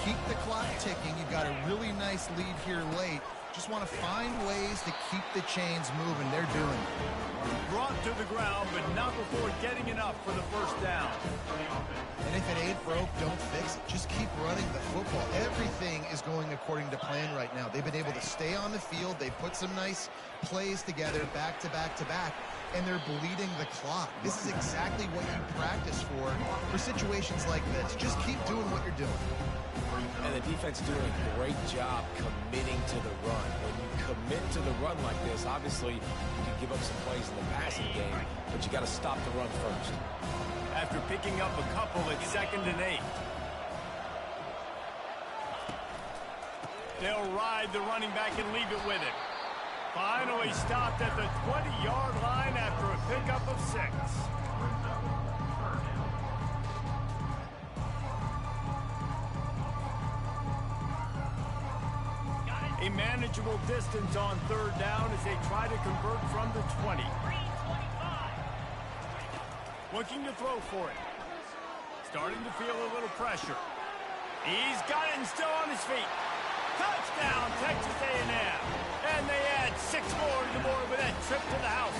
Speaker 2: keep the clock ticking. You've got a really nice lead here late. Just want to find ways to keep the chains moving. They're doing it.
Speaker 1: Brought to the ground, but not before getting enough for the first down.
Speaker 2: And if it ain't broke, don't fix it. Just keep running the football. Everything is going according to plan right now. They've been able to stay on the field. They've put some nice plays together back to back to back, and they're bleeding the clock. This is exactly what you practice for situations like this. Just keep doing what you're doing.
Speaker 3: And the defense is doing a great job committing to the run. When you commit to the run like this, obviously you can give up some plays in the passing game, but you got to stop the run first.
Speaker 1: After picking up a couple, it's 2nd and 8. They'll ride the running back and leave it with him. Finally stopped at the 20-yard line after a pickup of 6. A manageable distance on 3rd down as they try to convert from the 20. Looking to throw for it. Starting to feel a little pressure. He's got it and still on his feet. Touchdown, Texas A&M. And they add 6 more to the board with that trip to the house.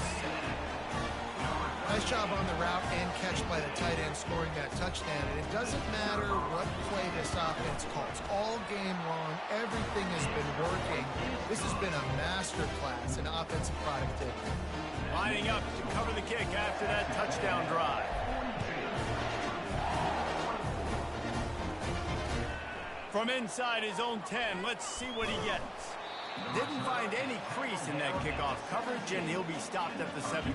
Speaker 2: Nice job on the route and catch by the tight end scoring that touchdown. And it doesn't matter what play this offense calls. All game long, everything has been working. This has been a masterclass in offensive productivity.
Speaker 1: Lining up to cover the kick after that touchdown drive. From inside his own 10, let's see what he gets. Didn't find any crease in that kickoff coverage, and he'll be stopped at the 17.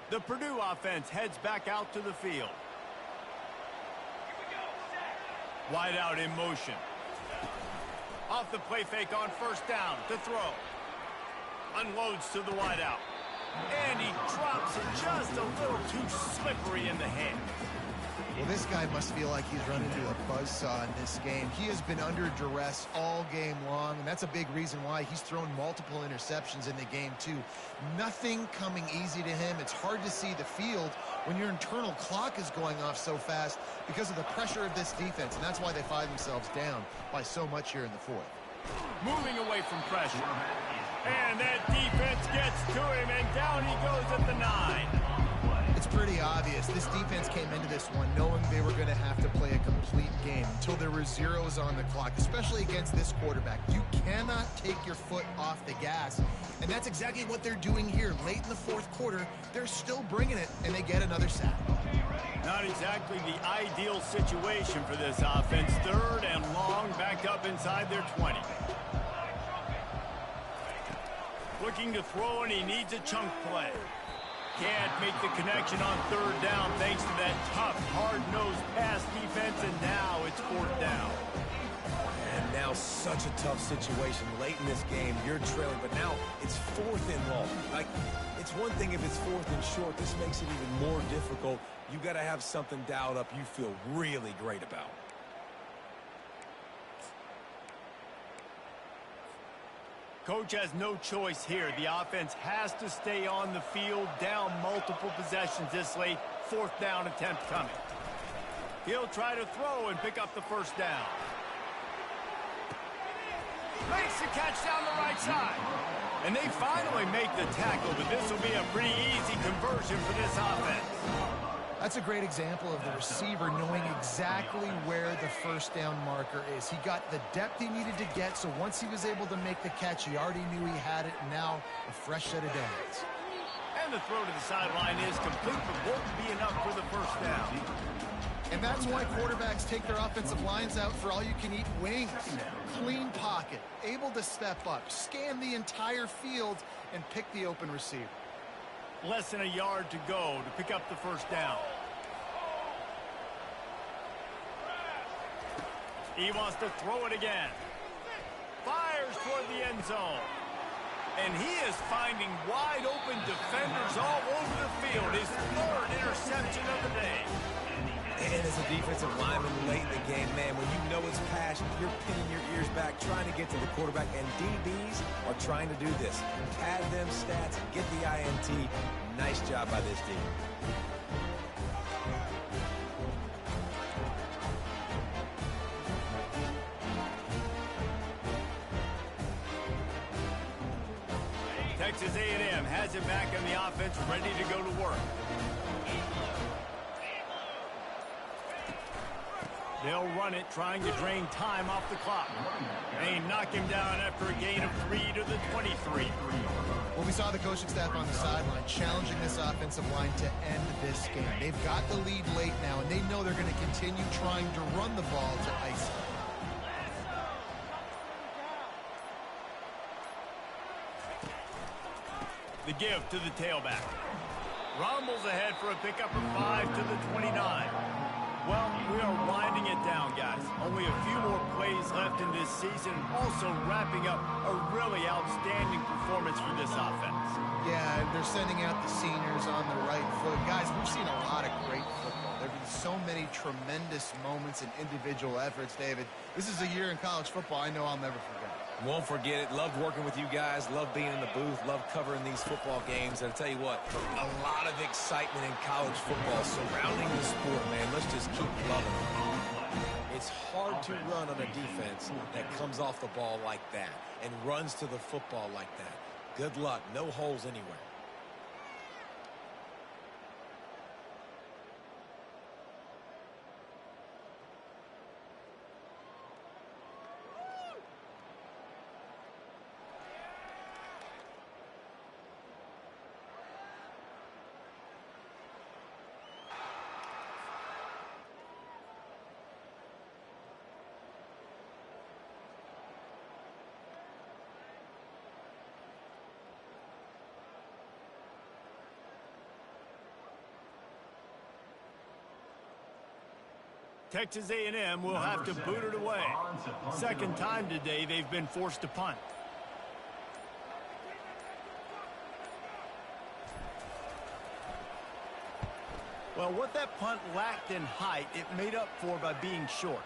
Speaker 1: The Purdue offense heads back out to the field. Wide out in motion. Off the play fake on first down to throw. Unloads to the wide out. And he drops it just a little too slippery in the hand.
Speaker 2: Well, this guy must feel like he's run into a buzzsaw in this game. He has been under duress all game long, and that's a big reason why he's thrown multiple interceptions in the game, too. Nothing coming easy to him. It's hard to see the field when your internal clock is going off so fast because of the pressure of this defense, and that's why they find themselves down by so much here in the fourth.
Speaker 1: Moving away from pressure. And that defense gets to him, and down he goes at the 9.
Speaker 2: It's pretty obvious. This defense came into this one knowing they were going to have to play a complete game until there were zeros on the clock, especially against this quarterback. You cannot take your foot off the gas, and that's exactly what they're doing here. Late in the fourth quarter, they're still bringing it, and they get another sack.
Speaker 1: Not exactly the ideal situation for this offense. 3rd and long, back up inside their 20. Looking to throw, and he needs a chunk play. Can't make the connection on 3rd down thanks to that tough, hard-nosed pass defense, and now it's 4th down.
Speaker 3: And now such a tough situation. Late in this game, you're trailing, but now it's 4th and long. Like, it's one thing if it's 4th and short. This makes it even more difficult. You got to have something dialed up you feel really great about.
Speaker 1: Coach has no choice here. The offense has to stay on the field, down multiple possessions this late. 4th down attempt coming. He'll try to throw and pick up the 1st down. Makes the catch down the right side. And they finally make the tackle, but this will be a pretty easy conversion for this offense.
Speaker 2: That's a great example of the receiver knowing exactly where the 1st down marker is. He got the depth he needed to get, so once he was able to make the catch, he already knew he had it, and now a fresh set of downs.
Speaker 1: And the throw to the sideline is complete, but won't be enough for the 1st down.
Speaker 2: And that's why quarterbacks take their offensive lines out for all-you-can-eat wings. Clean pocket, able to step up, scan the entire field, and pick the open receiver.
Speaker 1: Less than a yard to go to pick up the 1st down. He wants to throw it again. Fires toward the end zone. And he is finding wide open defenders all over the field. His 3rd interception of the day.
Speaker 3: And as a defensive lineman late in the game, man, when you know it's passion, you're pinning your ears back, trying to get to the quarterback, and DBs are trying to do this. Pad them stats, get the INT. Nice job by this team.
Speaker 1: Texas A&M has it back on the offense, ready to go to work. They'll run it, trying to drain time off the clock. They knock him down after a gain of 3 to the 23.
Speaker 2: Well, we saw the coaching staff on the sideline challenging this offensive line to end this game. They've got the lead late now, and they know they're going to continue trying to run the ball to ice it.
Speaker 1: The give to the tailback. Rumbles ahead for a pickup of 5 to the 29. Well, we are winding it down, guys. Only a few more plays left in this season. Also wrapping up a really outstanding performance for this offense.
Speaker 2: Yeah, and they're sending out the seniors on the right foot. Guys, we've seen a lot of great football. There have been so many tremendous moments and individual efforts, David. This is a year in college football I know I'll never forget.
Speaker 3: Won't forget it. Loved working with you guys. Loved being in the booth. Loved covering these football games. And I'll tell you what, a lot of excitement in college football surrounding the sport, man. Let's just keep loving it. It's hard to run on a defense that comes off the ball like that and runs to the football like that. Good luck. No holes anywhere.
Speaker 1: Texas A&M will have to boot it away. Second time today they've been forced to punt. Well, what that punt lacked in height, it made up for by being short.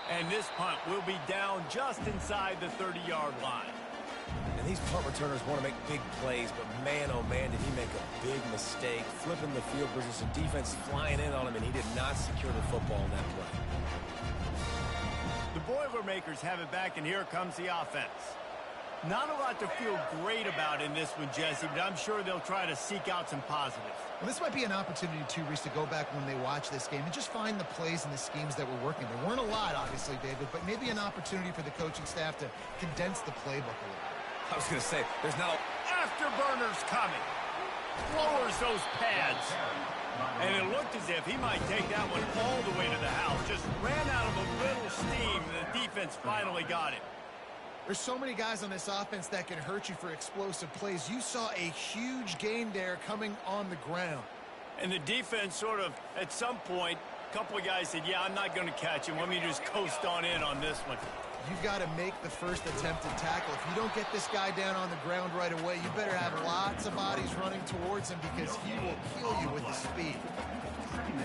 Speaker 1: And this punt will be down just inside the 30-yard line.
Speaker 3: And these punt returners want to make big plays, but man, oh man, did he make a big mistake. Flipping the field position, defense flying in on him, and he did not secure the football in that play.
Speaker 1: The Boilermakers have it back, and here comes the offense. Not a lot to feel great about in this one, Jesse, but I'm sure they'll try to seek out some positives.
Speaker 2: Well, this might be an opportunity, too, Reese, to go back when they watch this game and just find the plays and the schemes that were working. There weren't a lot, obviously, David, but maybe an opportunity for the coaching staff to condense the playbook a little.
Speaker 3: I was going to say, there's not a...
Speaker 1: Afterburners coming. Lowers those pads. And it looked as if he might take that one all the way to the house. Just ran out of a little steam, and the defense finally got it.
Speaker 2: There's so many guys on this offense that can hurt you for explosive plays. You saw a huge gain there coming on the ground.
Speaker 1: And the defense sort of, at some point, a couple of guys said, yeah, I'm not going to catch him. Let me just coast on in on this one.
Speaker 2: You've got to make the first attempted tackle. If you don't get this guy down on the ground right away, you better have lots of bodies running towards him because he will kill you with his speed.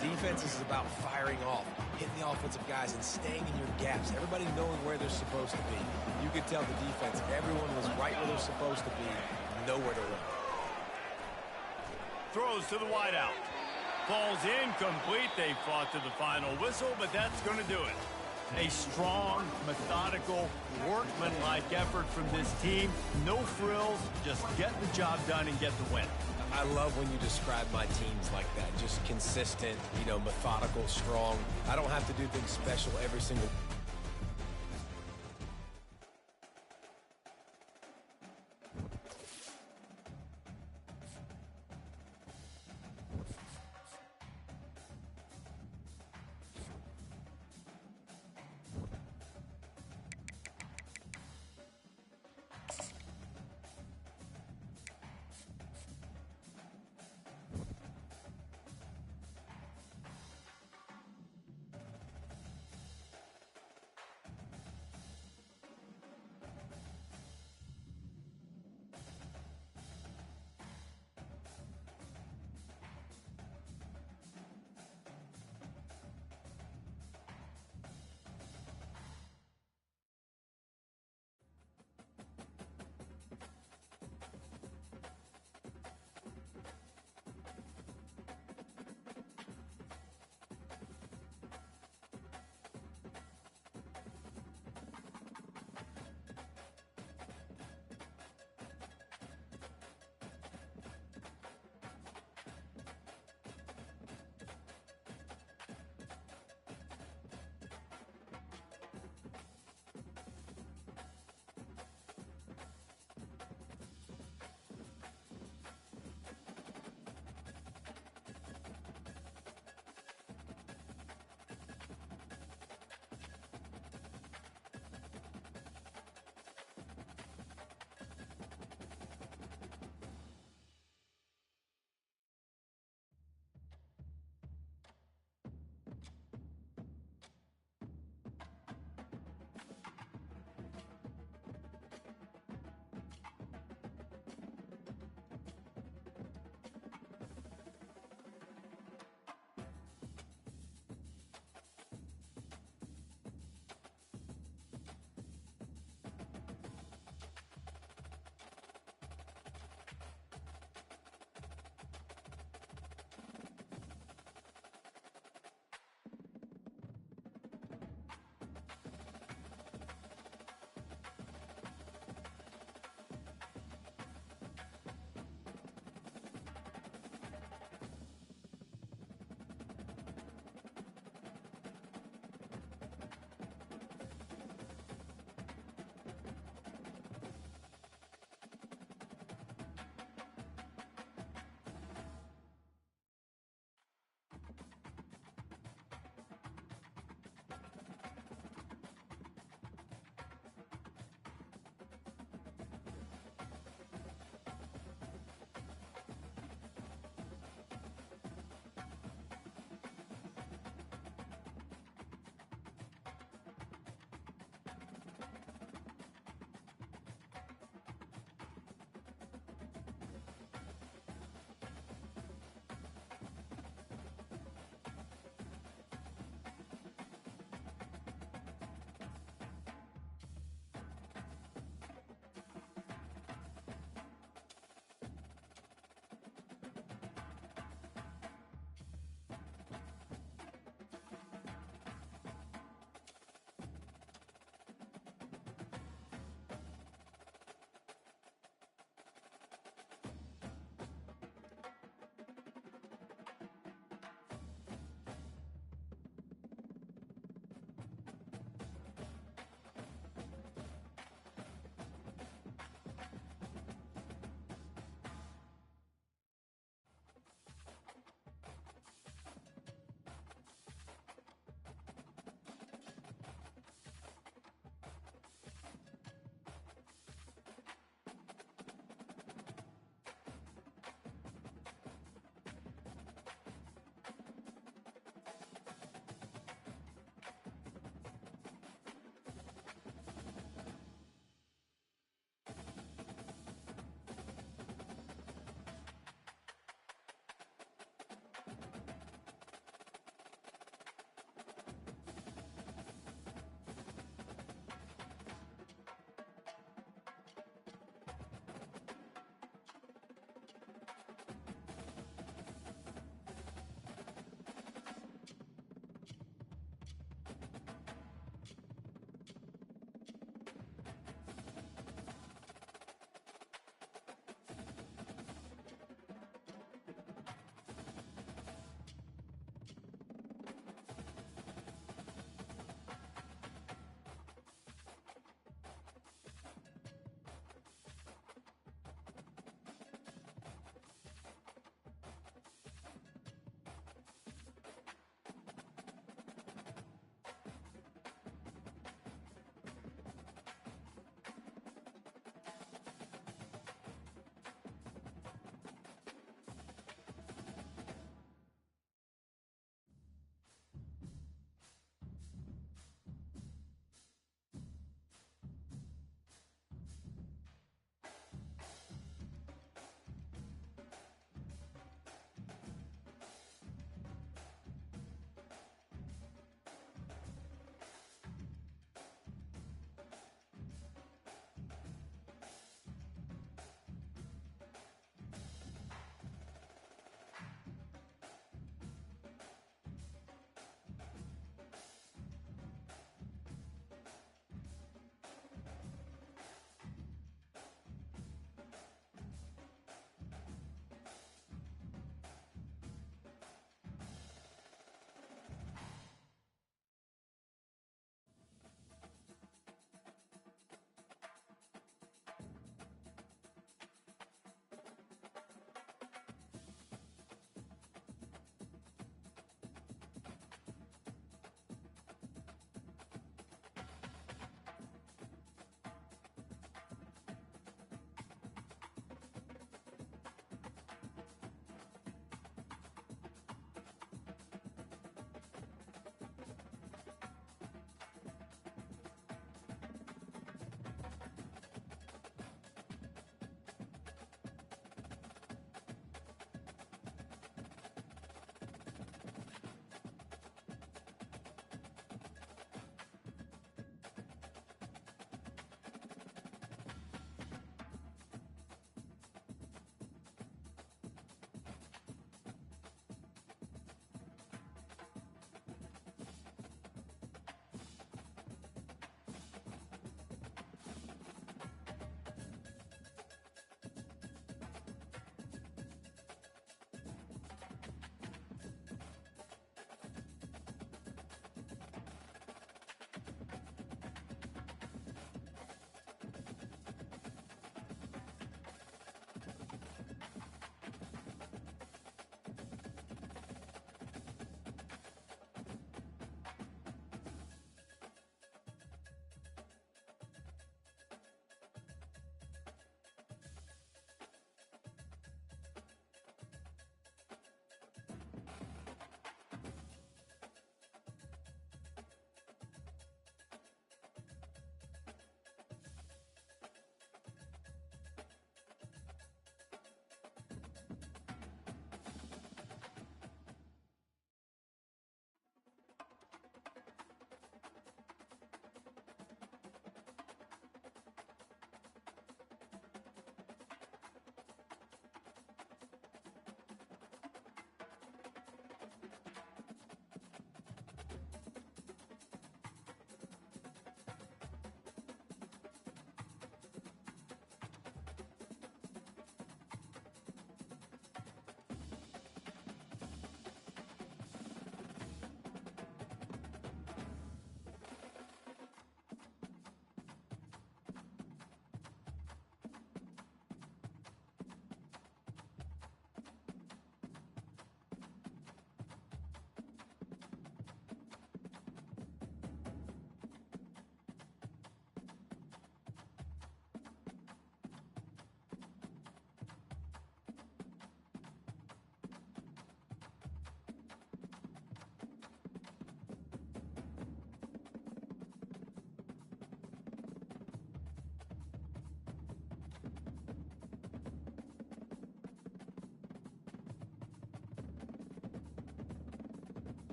Speaker 3: Defense is about firing off, hitting the offensive guys, and staying in your gaps. Everybody knowing where they're supposed to be. You could tell the defense, everyone was right where they're supposed to be, nowhere to run.
Speaker 1: Throws to the wideout. Falls incomplete. They fought to the final whistle, but that's going to do it. A strong, methodical, workmanlike effort from this team. No frills, just get the job done and get the win.
Speaker 3: I love when you describe my teams like that. Just consistent, methodical, strong. I don't have to do things special every single